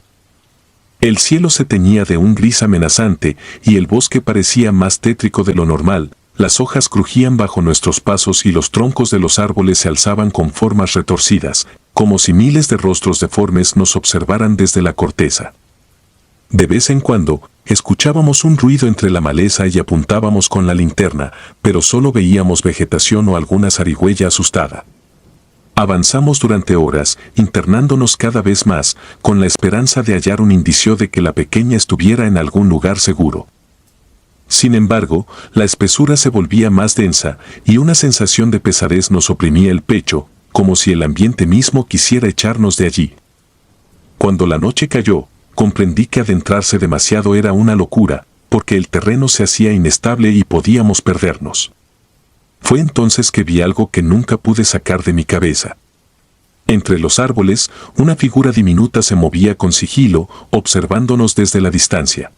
El cielo se teñía de un gris amenazante y el bosque parecía más tétrico de lo normal. Las hojas crujían bajo nuestros pasos y los troncos de los árboles se alzaban con formas retorcidas, como si miles de rostros deformes nos observaran desde la corteza. De vez en cuando, escuchábamos un ruido entre la maleza y apuntábamos con la linterna, pero solo veíamos vegetación o alguna zarigüeya asustada. Avanzamos durante horas, internándonos cada vez más, con la esperanza de hallar un indicio de que la pequeña estuviera en algún lugar seguro. Sin embargo, la espesura se volvía más densa y una sensación de pesadez nos oprimía el pecho, como si el ambiente mismo quisiera echarnos de allí. Cuando la noche cayó, comprendí que adentrarse demasiado era una locura, porque el terreno se hacía inestable y podíamos perdernos. Fue entonces que vi algo que nunca pude sacar de mi cabeza. Entre los árboles, una figura diminuta se movía con sigilo, observándonos desde la distancia.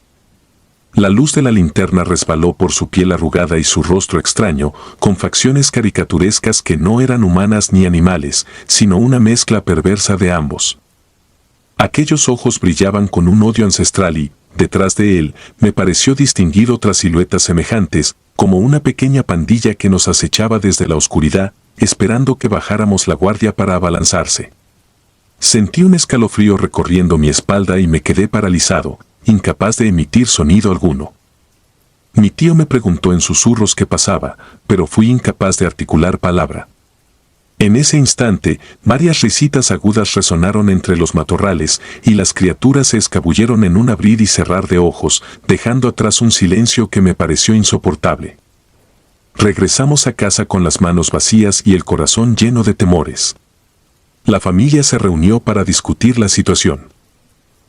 La luz de la linterna resbaló por su piel arrugada y su rostro extraño, con facciones caricaturescas que no eran humanas ni animales, sino una mezcla perversa de ambos. Aquellos ojos brillaban con un odio ancestral y, detrás de él, me pareció distinguir otras siluetas semejantes, como una pequeña pandilla que nos acechaba desde la oscuridad, esperando que bajáramos la guardia para abalanzarse. Sentí un escalofrío recorriendo mi espalda y me quedé paralizado, incapaz de emitir sonido alguno. Mi tío me preguntó en susurros qué pasaba, pero fui incapaz de articular palabra. En ese instante, varias risitas agudas resonaron entre los matorrales y las criaturas se escabulleron en un abrir y cerrar de ojos, dejando atrás un silencio que me pareció insoportable. Regresamos a casa con las manos vacías y el corazón lleno de temores. La familia se reunió para discutir la situación.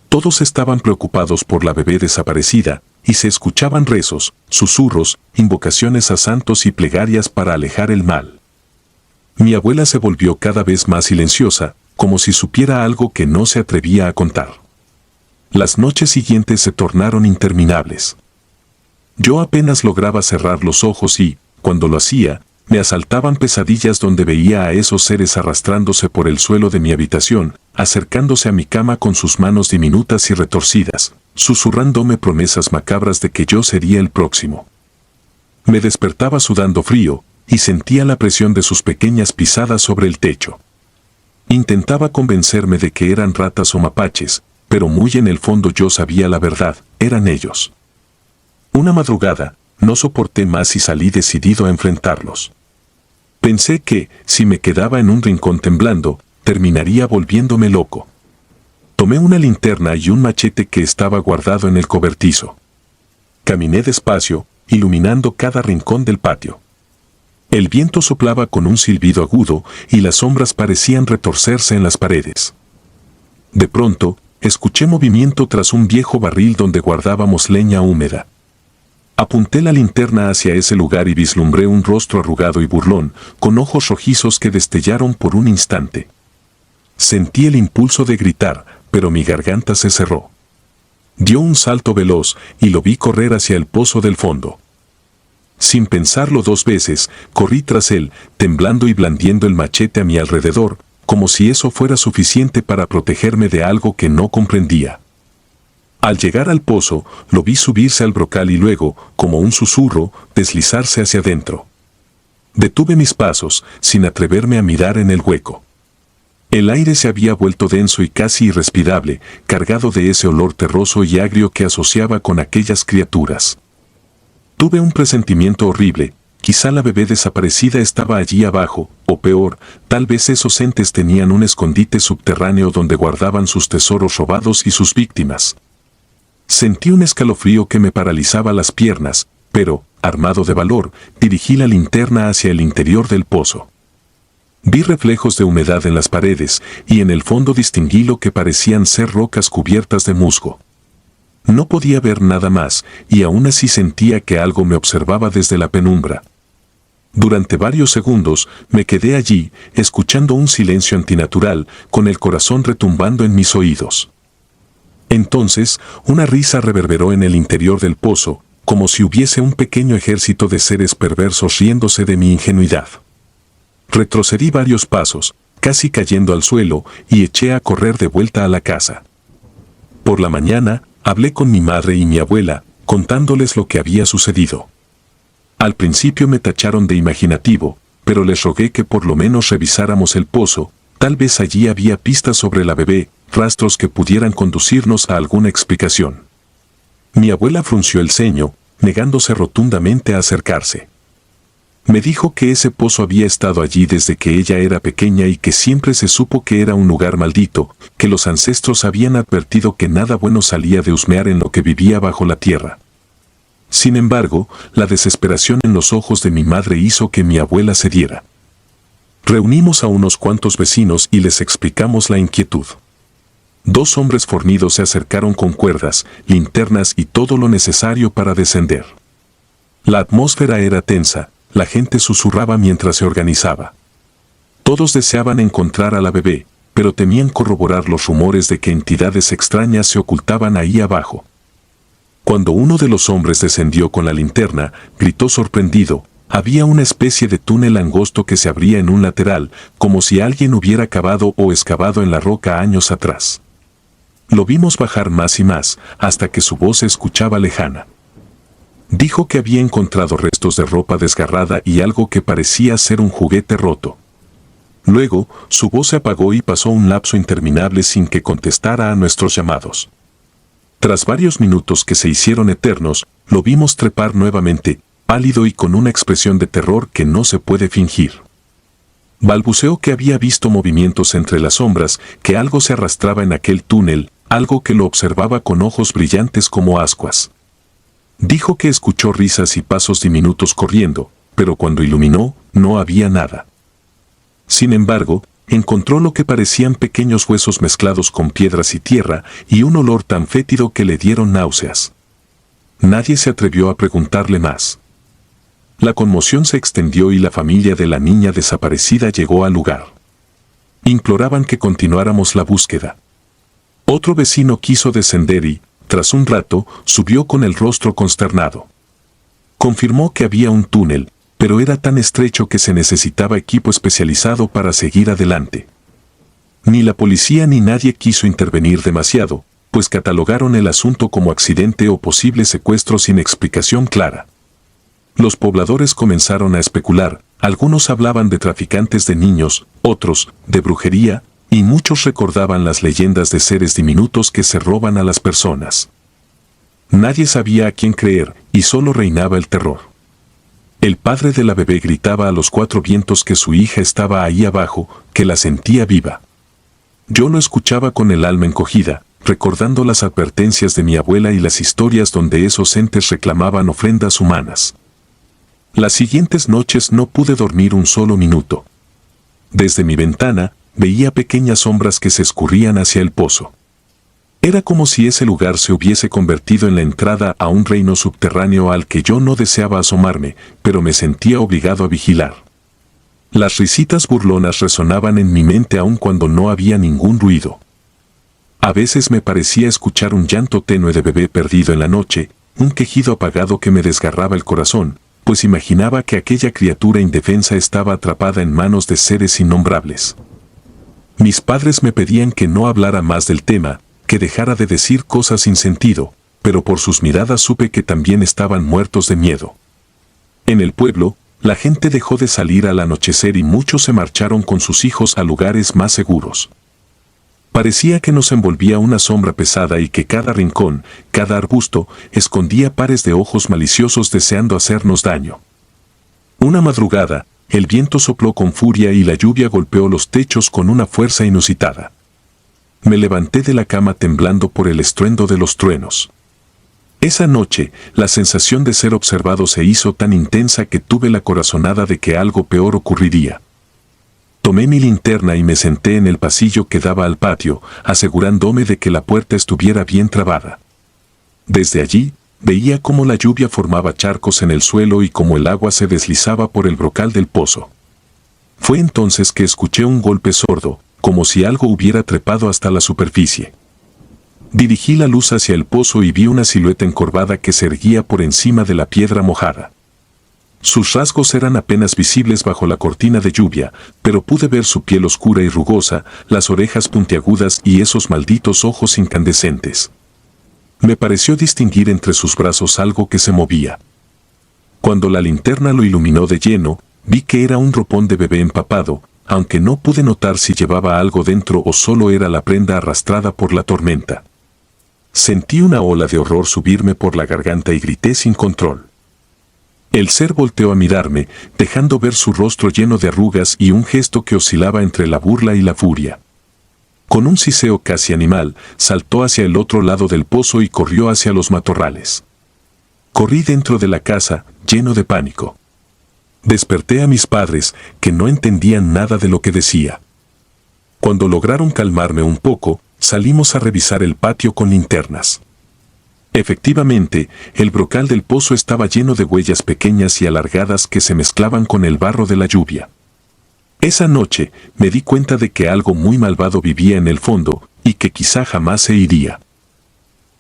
Todos estaban preocupados por la bebé desaparecida, y se escuchaban rezos, susurros, invocaciones a santos y plegarias para alejar el mal. Mi abuela se volvió cada vez más silenciosa, como si supiera algo que no se atrevía a contar. Las noches siguientes se tornaron interminables. Yo apenas lograba cerrar los ojos y, cuando lo hacía, me asaltaban pesadillas donde veía a esos seres arrastrándose por el suelo de mi habitación, acercándose a mi cama con sus manos diminutas y retorcidas, susurrándome promesas macabras de que yo sería el próximo. Me despertaba sudando frío, y sentía la presión de sus pequeñas pisadas sobre el techo. Intentaba convencerme de que eran ratas o mapaches, pero muy en el fondo yo sabía la verdad, eran ellos. Una madrugada, no soporté más y salí decidido a enfrentarlos. Pensé que, si me quedaba en un rincón temblando, terminaría volviéndome loco. Tomé una linterna y un machete que estaba guardado en el cobertizo. Caminé despacio, iluminando cada rincón del patio. El viento soplaba con un silbido agudo y las sombras parecían retorcerse en las paredes. De pronto, escuché movimiento tras un viejo barril donde guardábamos leña húmeda. Apunté la linterna hacia ese lugar y vislumbré un rostro arrugado y burlón, con ojos rojizos que destellaron por un instante. Sentí el impulso de gritar, pero mi garganta se cerró. Dio un salto veloz y lo vi correr hacia el pozo del fondo. Sin pensarlo dos veces, corrí tras él, temblando y blandiendo el machete a mi alrededor, como si eso fuera suficiente para protegerme de algo que no comprendía. Al llegar al pozo, lo vi subirse al brocal y luego, como un susurro, deslizarse hacia adentro. Detuve mis pasos, sin atreverme a mirar en el hueco. El aire se había vuelto denso y casi irrespirable, cargado de ese olor terroso y agrio que asociaba con aquellas criaturas. Tuve un presentimiento horrible, quizá la bebé desaparecida estaba allí abajo, o peor, tal vez esos entes tenían un escondite subterráneo donde guardaban sus tesoros robados y sus víctimas. Sentí un escalofrío que me paralizaba las piernas, pero, armado de valor, dirigí la linterna hacia el interior del pozo. Vi reflejos de humedad en las paredes, y en el fondo distinguí lo que parecían ser rocas cubiertas de musgo. No podía ver nada más, y aún así sentía que algo me observaba desde la penumbra. Durante varios segundos me quedé allí, escuchando un silencio antinatural, con el corazón retumbando en mis oídos. Entonces, una risa reverberó en el interior del pozo, como si hubiese un pequeño ejército de seres perversos riéndose de mi ingenuidad. Retrocedí varios pasos, casi cayendo al suelo, y eché a correr de vuelta a la casa. Por la mañana, hablé con mi madre y mi abuela, contándoles lo que había sucedido. Al principio me tacharon de imaginativo, pero les rogué que por lo menos revisáramos el pozo, tal vez allí había pistas sobre la bebé, rastros que pudieran conducirnos a alguna explicación. Mi abuela frunció el ceño, negándose rotundamente a acercarse. Me dijo que ese pozo había estado allí desde que ella era pequeña y que siempre se supo que era un lugar maldito, que los ancestros habían advertido que nada bueno salía de husmear en lo que vivía bajo la tierra. Sin embargo, la desesperación en los ojos de mi madre hizo que mi abuela cediera. Reunimos a unos cuantos vecinos y les explicamos la inquietud. 2 hombres fornidos se acercaron con cuerdas, linternas y todo lo necesario para descender. La atmósfera era tensa, la gente susurraba mientras se organizaba. Todos deseaban encontrar a la bebé, pero temían corroborar los rumores de que entidades extrañas se ocultaban ahí abajo. Cuando uno de los hombres descendió con la linterna, gritó sorprendido. Había una especie de túnel angosto que se abría en un lateral, como si alguien hubiera cavado o excavado en la roca años atrás. Lo vimos bajar más y más, hasta que su voz se escuchaba lejana. Dijo que había encontrado restos de ropa desgarrada y algo que parecía ser un juguete roto. Luego, su voz se apagó y pasó un lapso interminable sin que contestara a nuestros llamados. Tras varios minutos que se hicieron eternos, lo vimos trepar nuevamente, pálido y con una expresión de terror que no se puede fingir. Balbuceó que había visto movimientos entre las sombras, que algo se arrastraba en aquel túnel, algo que lo observaba con ojos brillantes como ascuas. Dijo que escuchó risas y pasos diminutos corriendo, pero cuando iluminó, no había nada. Sin embargo, encontró lo que parecían pequeños huesos mezclados con piedras y tierra y un olor tan fétido que le dieron náuseas. Nadie se atrevió a preguntarle más. La conmoción se extendió y la familia de la niña desaparecida llegó al lugar. Imploraban que continuáramos la búsqueda. Otro vecino quiso descender y, tras un rato, subió con el rostro consternado. Confirmó que había un túnel, pero era tan estrecho que se necesitaba equipo especializado para seguir adelante. Ni la policía ni nadie quiso intervenir demasiado, pues catalogaron el asunto como accidente o posible secuestro sin explicación clara. Los pobladores comenzaron a especular, algunos hablaban de traficantes de niños, otros, de brujería, y muchos recordaban las leyendas de seres diminutos que se roban a las personas. Nadie sabía a quién creer, y solo reinaba el terror. El padre de la bebé gritaba a los 4 vientos que su hija estaba ahí abajo, que la sentía viva. Yo lo escuchaba con el alma encogida, recordando las advertencias de mi abuela y las historias donde esos entes reclamaban ofrendas humanas. Las siguientes noches no pude dormir un solo minuto. Desde mi ventana, veía pequeñas sombras que se escurrían hacia el pozo. Era como si ese lugar se hubiese convertido en la entrada a un reino subterráneo al que yo no deseaba asomarme, pero me sentía obligado a vigilar. Las risitas burlonas resonaban en mi mente aun cuando no había ningún ruido. A veces me parecía escuchar un llanto tenue de bebé perdido en la noche, un quejido apagado que me desgarraba el corazón, pues imaginaba que aquella criatura indefensa estaba atrapada en manos de seres innombrables. Mis padres me pedían que no hablara más del tema, que dejara de decir cosas sin sentido, pero por sus miradas supe que también estaban muertos de miedo. En el pueblo, la gente dejó de salir al anochecer y muchos se marcharon con sus hijos a lugares más seguros. Parecía que nos envolvía una sombra pesada y que cada rincón, cada arbusto, escondía pares de ojos maliciosos deseando hacernos daño. Una madrugada, el viento sopló con furia y la lluvia golpeó los techos con una fuerza inusitada. Me levanté de la cama temblando por el estruendo de los truenos. Esa noche, la sensación de ser observado se hizo tan intensa que tuve la corazonada de que algo peor ocurriría. Tomé mi linterna y me senté en el pasillo que daba al patio, asegurándome de que la puerta estuviera bien trabada. Desde allí, veía cómo la lluvia formaba charcos en el suelo y cómo el agua se deslizaba por el brocal del pozo. Fue entonces que escuché un golpe sordo, como si algo hubiera trepado hasta la superficie. Dirigí la luz hacia el pozo y vi una silueta encorvada que se erguía por encima de la piedra mojada. Sus rasgos eran apenas visibles bajo la cortina de lluvia, pero pude ver su piel oscura y rugosa, las orejas puntiagudas y esos malditos ojos incandescentes. Me pareció distinguir entre sus brazos algo que se movía. Cuando la linterna lo iluminó de lleno, vi que era un ropón de bebé empapado, aunque no pude notar si llevaba algo dentro o solo era la prenda arrastrada por la tormenta. Sentí una ola de horror subirme por la garganta y grité sin control. El ser volteó a mirarme, dejando ver su rostro lleno de arrugas y un gesto que oscilaba entre la burla y la furia. Con un siseo casi animal, saltó hacia el otro lado del pozo y corrió hacia los matorrales. Corrí dentro de la casa, lleno de pánico. Desperté a mis padres, que no entendían nada de lo que decía. Cuando lograron calmarme un poco, salimos a revisar el patio con linternas. Efectivamente, el brocal del pozo estaba lleno de huellas pequeñas y alargadas que se mezclaban con el barro de la lluvia. Esa noche, me di cuenta de que algo muy malvado vivía en el fondo, y que quizá jamás se iría.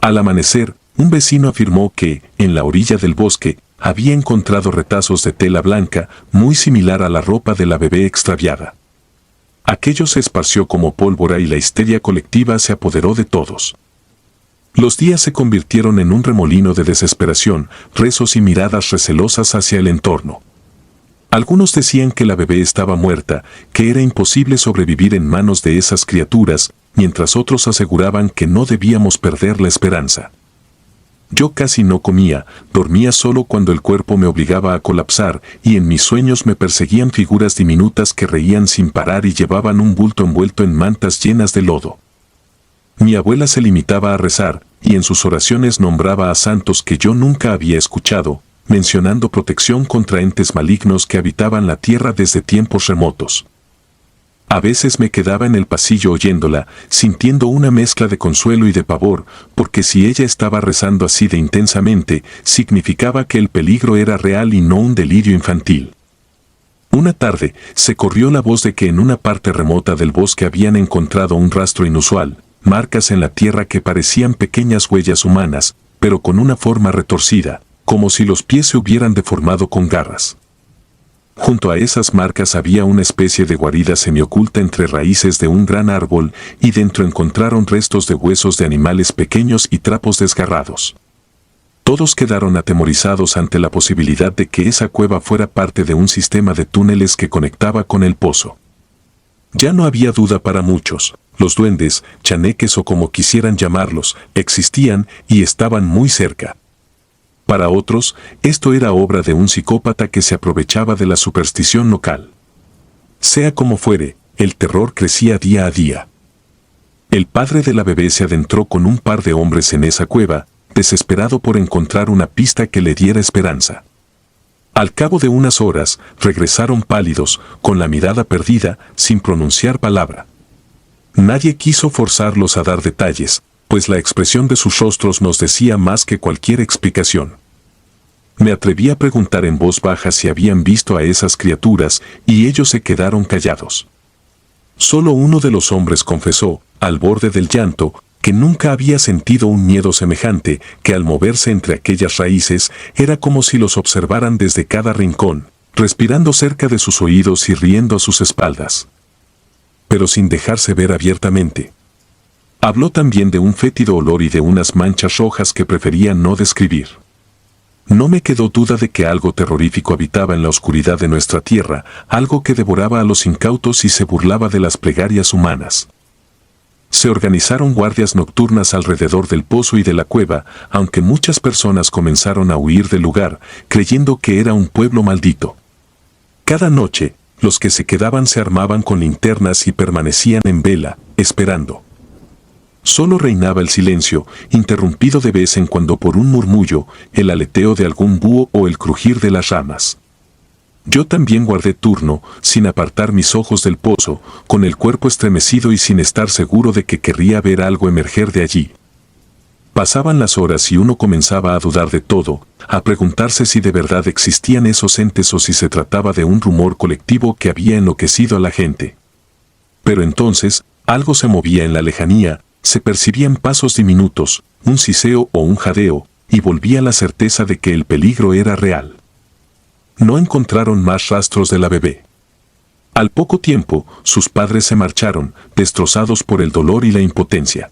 Al amanecer, un vecino afirmó que, en la orilla del bosque, había encontrado retazos de tela blanca, muy similar a la ropa de la bebé extraviada. Aquello se esparció como pólvora y la histeria colectiva se apoderó de todos. Los días se convirtieron en un remolino de desesperación, rezos y miradas recelosas hacia el entorno. Algunos decían que la bebé estaba muerta, que era imposible sobrevivir en manos de esas criaturas, mientras otros aseguraban que no debíamos perder la esperanza. Yo casi no comía, dormía solo cuando el cuerpo me obligaba a colapsar, y en mis sueños me perseguían figuras diminutas que reían sin parar y llevaban un bulto envuelto en mantas llenas de lodo. Mi abuela se limitaba a rezar, y en sus oraciones nombraba a santos que yo nunca había escuchado, mencionando protección contra entes malignos que habitaban la tierra desde tiempos remotos. A veces me quedaba en el pasillo oyéndola, sintiendo una mezcla de consuelo y de pavor, porque si ella estaba rezando así de intensamente, significaba que el peligro era real y no un delirio infantil. Una tarde, se corrió la voz de que en una parte remota del bosque habían encontrado un rastro inusual, marcas en la tierra que parecían pequeñas huellas humanas, pero con una forma retorcida, como si los pies se hubieran deformado con garras. Junto a esas marcas había una especie de guarida semioculta entre raíces de un gran árbol, y dentro encontraron restos de huesos de animales pequeños y trapos desgarrados. Todos quedaron atemorizados ante la posibilidad de que esa cueva fuera parte de un sistema de túneles que conectaba con el pozo. Ya no había duda para muchos. Los duendes, chaneques o como quisieran llamarlos, existían y estaban muy cerca. Para otros, esto era obra de un psicópata que se aprovechaba de la superstición local. Sea como fuere, el terror crecía día a día. El padre de la bebé se adentró con un par de hombres en esa cueva, desesperado por encontrar una pista que le diera esperanza. Al cabo de unas horas, regresaron pálidos, con la mirada perdida, sin pronunciar palabra. Nadie quiso forzarlos a dar detalles, pues la expresión de sus rostros nos decía más que cualquier explicación. Me atreví a preguntar en voz baja si habían visto a esas criaturas, y ellos se quedaron callados. Solo uno de los hombres confesó, al borde del llanto, que nunca había sentido un miedo semejante, que al moverse entre aquellas raíces, era como si los observaran desde cada rincón, respirando cerca de sus oídos y riendo a sus espaldas. Pero sin dejarse ver abiertamente. Habló también de un fétido olor y de unas manchas rojas que prefería no describir. No me quedó duda de que algo terrorífico habitaba en la oscuridad de nuestra tierra, algo que devoraba a los incautos y se burlaba de las plegarias humanas. Se organizaron guardias nocturnas alrededor del pozo y de la cueva, aunque muchas personas comenzaron a huir del lugar, creyendo que era un pueblo maldito. Cada noche, los que se quedaban se armaban con linternas y permanecían en vela, esperando. Solo reinaba el silencio, interrumpido de vez en cuando por un murmullo, el aleteo de algún búho o el crujir de las ramas. Yo también guardé turno, sin apartar mis ojos del pozo, con el cuerpo estremecido y sin estar seguro de que querría ver algo emerger de allí. Pasaban las horas y uno comenzaba a dudar de todo, a preguntarse si de verdad existían esos entes o si se trataba de un rumor colectivo que había enloquecido a la gente. Pero entonces, algo se movía en la lejanía, se percibían pasos diminutos, un siseo o un jadeo, y volvía la certeza de que el peligro era real. No encontraron más rastros de la bebé. Al poco tiempo, sus padres se marcharon, destrozados por el dolor y la impotencia.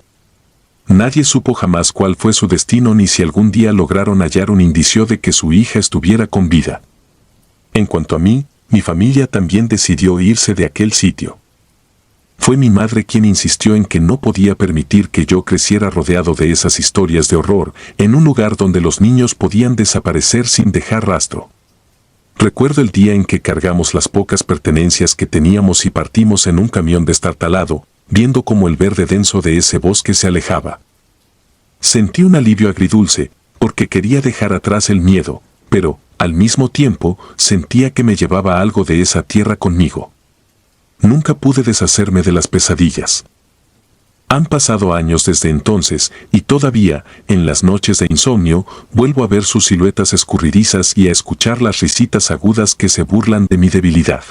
Nadie supo jamás cuál fue su destino ni si algún día lograron hallar un indicio de que su hija estuviera con vida. En cuanto a mí, mi familia también decidió irse de aquel sitio. Fue mi madre quien insistió en que no podía permitir que yo creciera rodeado de esas historias de horror, en un lugar donde los niños podían desaparecer sin dejar rastro. Recuerdo el día en que cargamos las pocas pertenencias que teníamos y partimos en un camión destartalado, viendo cómo el verde denso de ese bosque se alejaba. Sentí un alivio agridulce, porque quería dejar atrás el miedo, pero, al mismo tiempo, sentía que me llevaba algo de esa tierra conmigo. Nunca pude deshacerme de las pesadillas. Han pasado años desde entonces, y todavía, en las noches de insomnio, vuelvo a ver sus siluetas escurridizas y a escuchar las risitas agudas que se burlan de mi debilidad.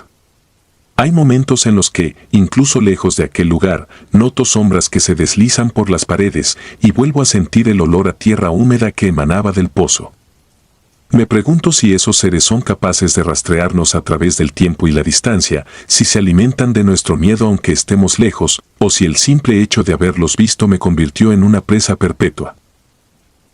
Hay momentos en los que, incluso lejos de aquel lugar, noto sombras que se deslizan por las paredes y vuelvo a sentir el olor a tierra húmeda que emanaba del pozo. Me pregunto si esos seres son capaces de rastrearnos a través del tiempo y la distancia, si se alimentan de nuestro miedo aunque estemos lejos, o si el simple hecho de haberlos visto me convirtió en una presa perpetua.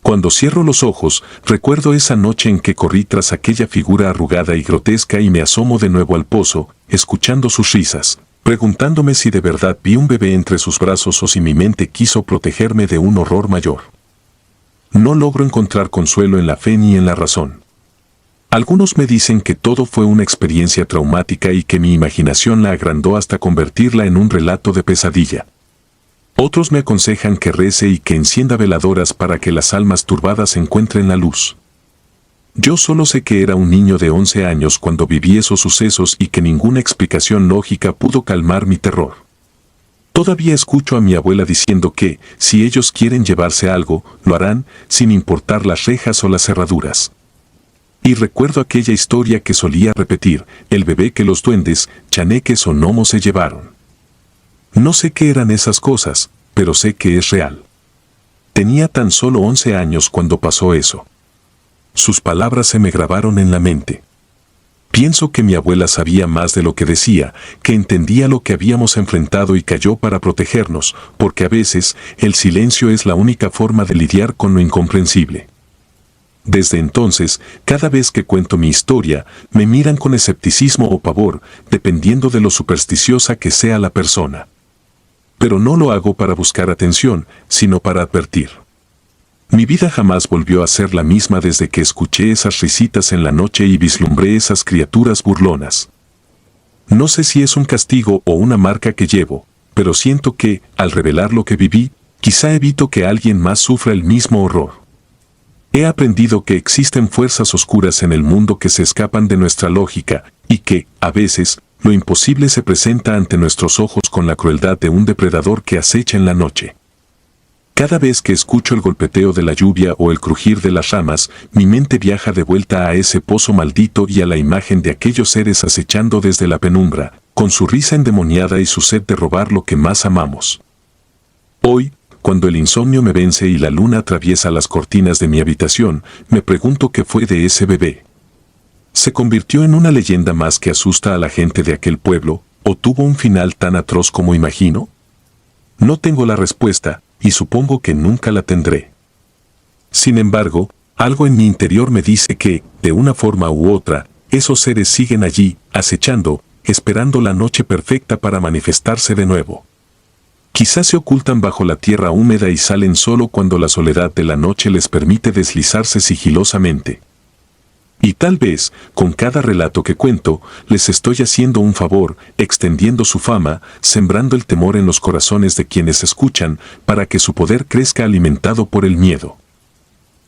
Cuando cierro los ojos, recuerdo esa noche en que corrí tras aquella figura arrugada y grotesca y me asomo de nuevo al pozo, escuchando sus risas, preguntándome si de verdad vi un bebé entre sus brazos o si mi mente quiso protegerme de un horror mayor. No logro encontrar consuelo en la fe ni en la razón. Algunos me dicen que todo fue una experiencia traumática y que mi imaginación la agrandó hasta convertirla en un relato de pesadilla. Otros me aconsejan que rece y que encienda veladoras para que las almas turbadas encuentren la luz. Yo solo sé que era un niño de 11 años cuando viví esos sucesos y que ninguna explicación lógica pudo calmar mi terror. Todavía escucho a mi abuela diciendo que, si ellos quieren llevarse algo, lo harán, sin importar las rejas o las cerraduras. Y recuerdo aquella historia que solía repetir, el bebé que los duendes, chaneques o gnomos se llevaron. No sé qué eran esas cosas, pero sé que es real. Tenía tan solo 11 años cuando pasó eso. Sus palabras se me grabaron en la mente. Pienso que mi abuela sabía más de lo que decía, que entendía lo que habíamos enfrentado y cayó para protegernos, porque a veces el silencio es la única forma de lidiar con lo incomprensible. Desde entonces, cada vez que cuento mi historia, me miran con escepticismo o pavor, dependiendo de lo supersticiosa que sea la persona. Pero no lo hago para buscar atención, sino para advertir. Mi vida jamás volvió a ser la misma desde que escuché esas risitas en la noche y vislumbré esas criaturas burlonas. No sé si es un castigo o una marca que llevo, pero siento que, al revelar lo que viví, quizá evito que alguien más sufra el mismo horror. He aprendido que existen fuerzas oscuras en el mundo que se escapan de nuestra lógica, y que, a veces, lo imposible se presenta ante nuestros ojos con la crueldad de un depredador que acecha en la noche. Cada vez que escucho el golpeteo de la lluvia o el crujir de las ramas, mi mente viaja de vuelta a ese pozo maldito y a la imagen de aquellos seres acechando desde la penumbra, con su risa endemoniada y su sed de robar lo que más amamos. Hoy, cuando el insomnio me vence y la luna atraviesa las cortinas de mi habitación, me pregunto qué fue de ese bebé. ¿Se convirtió en una leyenda más que asusta a la gente de aquel pueblo, o tuvo un final tan atroz como imagino? No tengo la respuesta, y supongo que nunca la tendré. Sin embargo, algo en mi interior me dice que, de una forma u otra, esos seres siguen allí, acechando, esperando la noche perfecta para manifestarse de nuevo. Quizás se ocultan bajo la tierra húmeda y salen solo cuando la soledad de la noche les permite deslizarse sigilosamente. Y tal vez, con cada relato que cuento, les estoy haciendo un favor, extendiendo su fama, sembrando el temor en los corazones de quienes escuchan, para que su poder crezca alimentado por el miedo.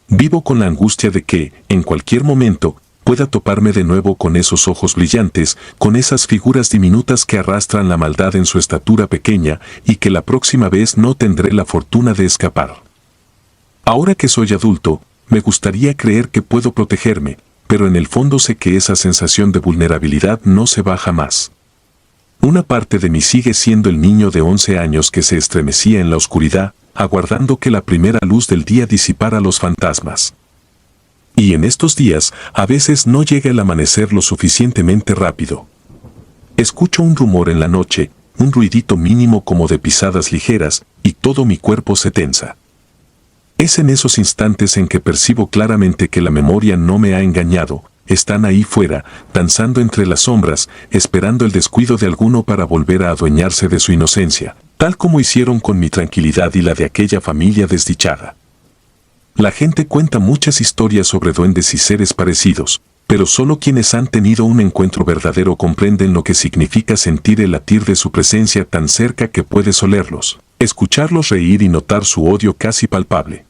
Vivo con la angustia de que, en cualquier momento, pueda toparme de nuevo con esos ojos brillantes, con esas figuras diminutas que arrastran la maldad en su estatura pequeña, y que la próxima vez no tendré la fortuna de escapar. Ahora que soy adulto, me gustaría creer que puedo protegerme, pero en el fondo sé que esa sensación de vulnerabilidad no se va jamás. Una parte de mí sigue siendo el niño de 11 años que se estremecía en la oscuridad, aguardando que la primera luz del día disipara los fantasmas. Y en estos días, a veces no llega el amanecer lo suficientemente rápido. Escucho un rumor en la noche, un ruidito mínimo como de pisadas ligeras, y todo mi cuerpo se tensa. Es en esos instantes en que percibo claramente que la memoria no me ha engañado, están ahí fuera, danzando entre las sombras, esperando el descuido de alguno para volver a adueñarse de su inocencia, tal como hicieron con mi tranquilidad y la de aquella familia desdichada. La gente cuenta muchas historias sobre duendes y seres parecidos, pero solo quienes han tenido un encuentro verdadero comprenden lo que significa sentir el latir de su presencia tan cerca que puedes olerlos, escucharlos reír y notar su odio casi palpable.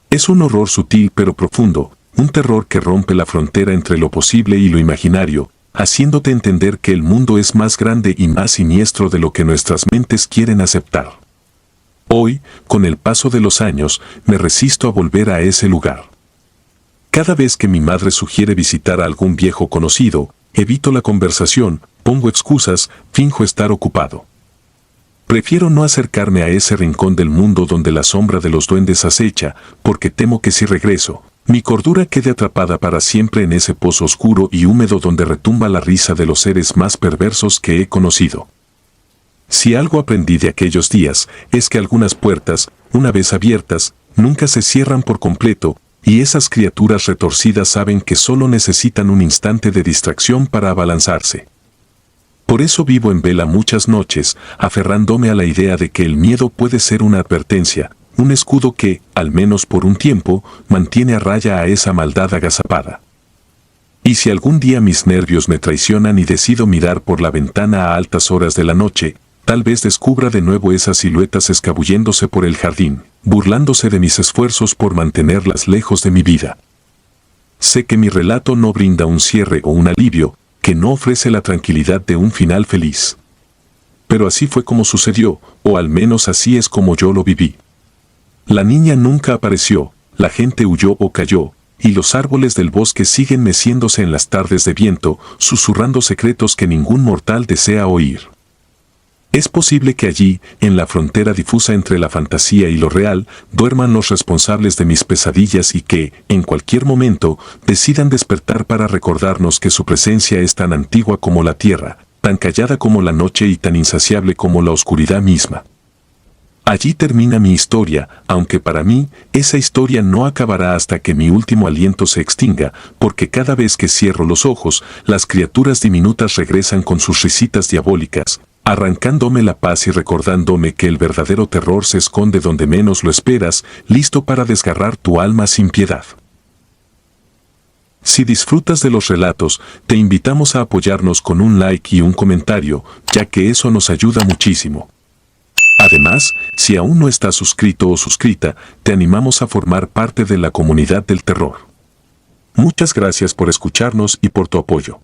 Es un horror sutil pero profundo, un terror que rompe la frontera entre lo posible y lo imaginario, haciéndote entender que el mundo es más grande y más siniestro de lo que nuestras mentes quieren aceptar. Hoy, con el paso de los años, me resisto a volver a ese lugar. Cada vez que mi madre sugiere visitar a algún viejo conocido, evito la conversación, pongo excusas, finjo estar ocupado. Prefiero no acercarme a ese rincón del mundo donde la sombra de los duendes acecha, porque temo que si regreso, mi cordura quede atrapada para siempre en ese pozo oscuro y húmedo donde retumba la risa de los seres más perversos que he conocido. Si algo aprendí de aquellos días, es que algunas puertas, una vez abiertas, nunca se cierran por completo, y esas criaturas retorcidas saben que solo necesitan un instante de distracción para abalanzarse. Por eso vivo en vela muchas noches, aferrándome a la idea de que el miedo puede ser una advertencia, un escudo que, al menos por un tiempo, mantiene a raya a esa maldad agazapada. Y si algún día mis nervios me traicionan y decido mirar por la ventana a altas horas de la noche, tal vez descubra de nuevo esas siluetas escabulléndose por el jardín, burlándose de mis esfuerzos por mantenerlas lejos de mi vida. Sé que mi relato no brinda un cierre o un alivio, que no ofrece la tranquilidad de un final feliz. Pero así fue como sucedió, o al menos así es como yo lo viví. La niña nunca apareció, la gente huyó o cayó, y los árboles del bosque siguen meciéndose en las tardes de viento, susurrando secretos que ningún mortal desea oír. Es posible que allí, en la frontera difusa entre la fantasía y lo real, duerman los responsables de mis pesadillas y que, en cualquier momento, decidan despertar para recordarnos que su presencia es tan antigua como la tierra, tan callada como la noche y tan insaciable como la oscuridad misma. Allí termina mi historia, aunque para mí, esa historia no acabará hasta que mi último aliento se extinga, porque cada vez que cierro los ojos, las criaturas diminutas regresan con sus risitas diabólicas, arrancándome la paz y recordándome que el verdadero terror se esconde donde menos lo esperas, listo para desgarrar tu alma sin piedad. Si disfrutas de los relatos, te invitamos a apoyarnos con un like y un comentario, ya que eso nos ayuda muchísimo. Además, si aún no estás suscrito o suscrita, te animamos a formar parte de la comunidad del terror. Muchas gracias por escucharnos y por tu apoyo.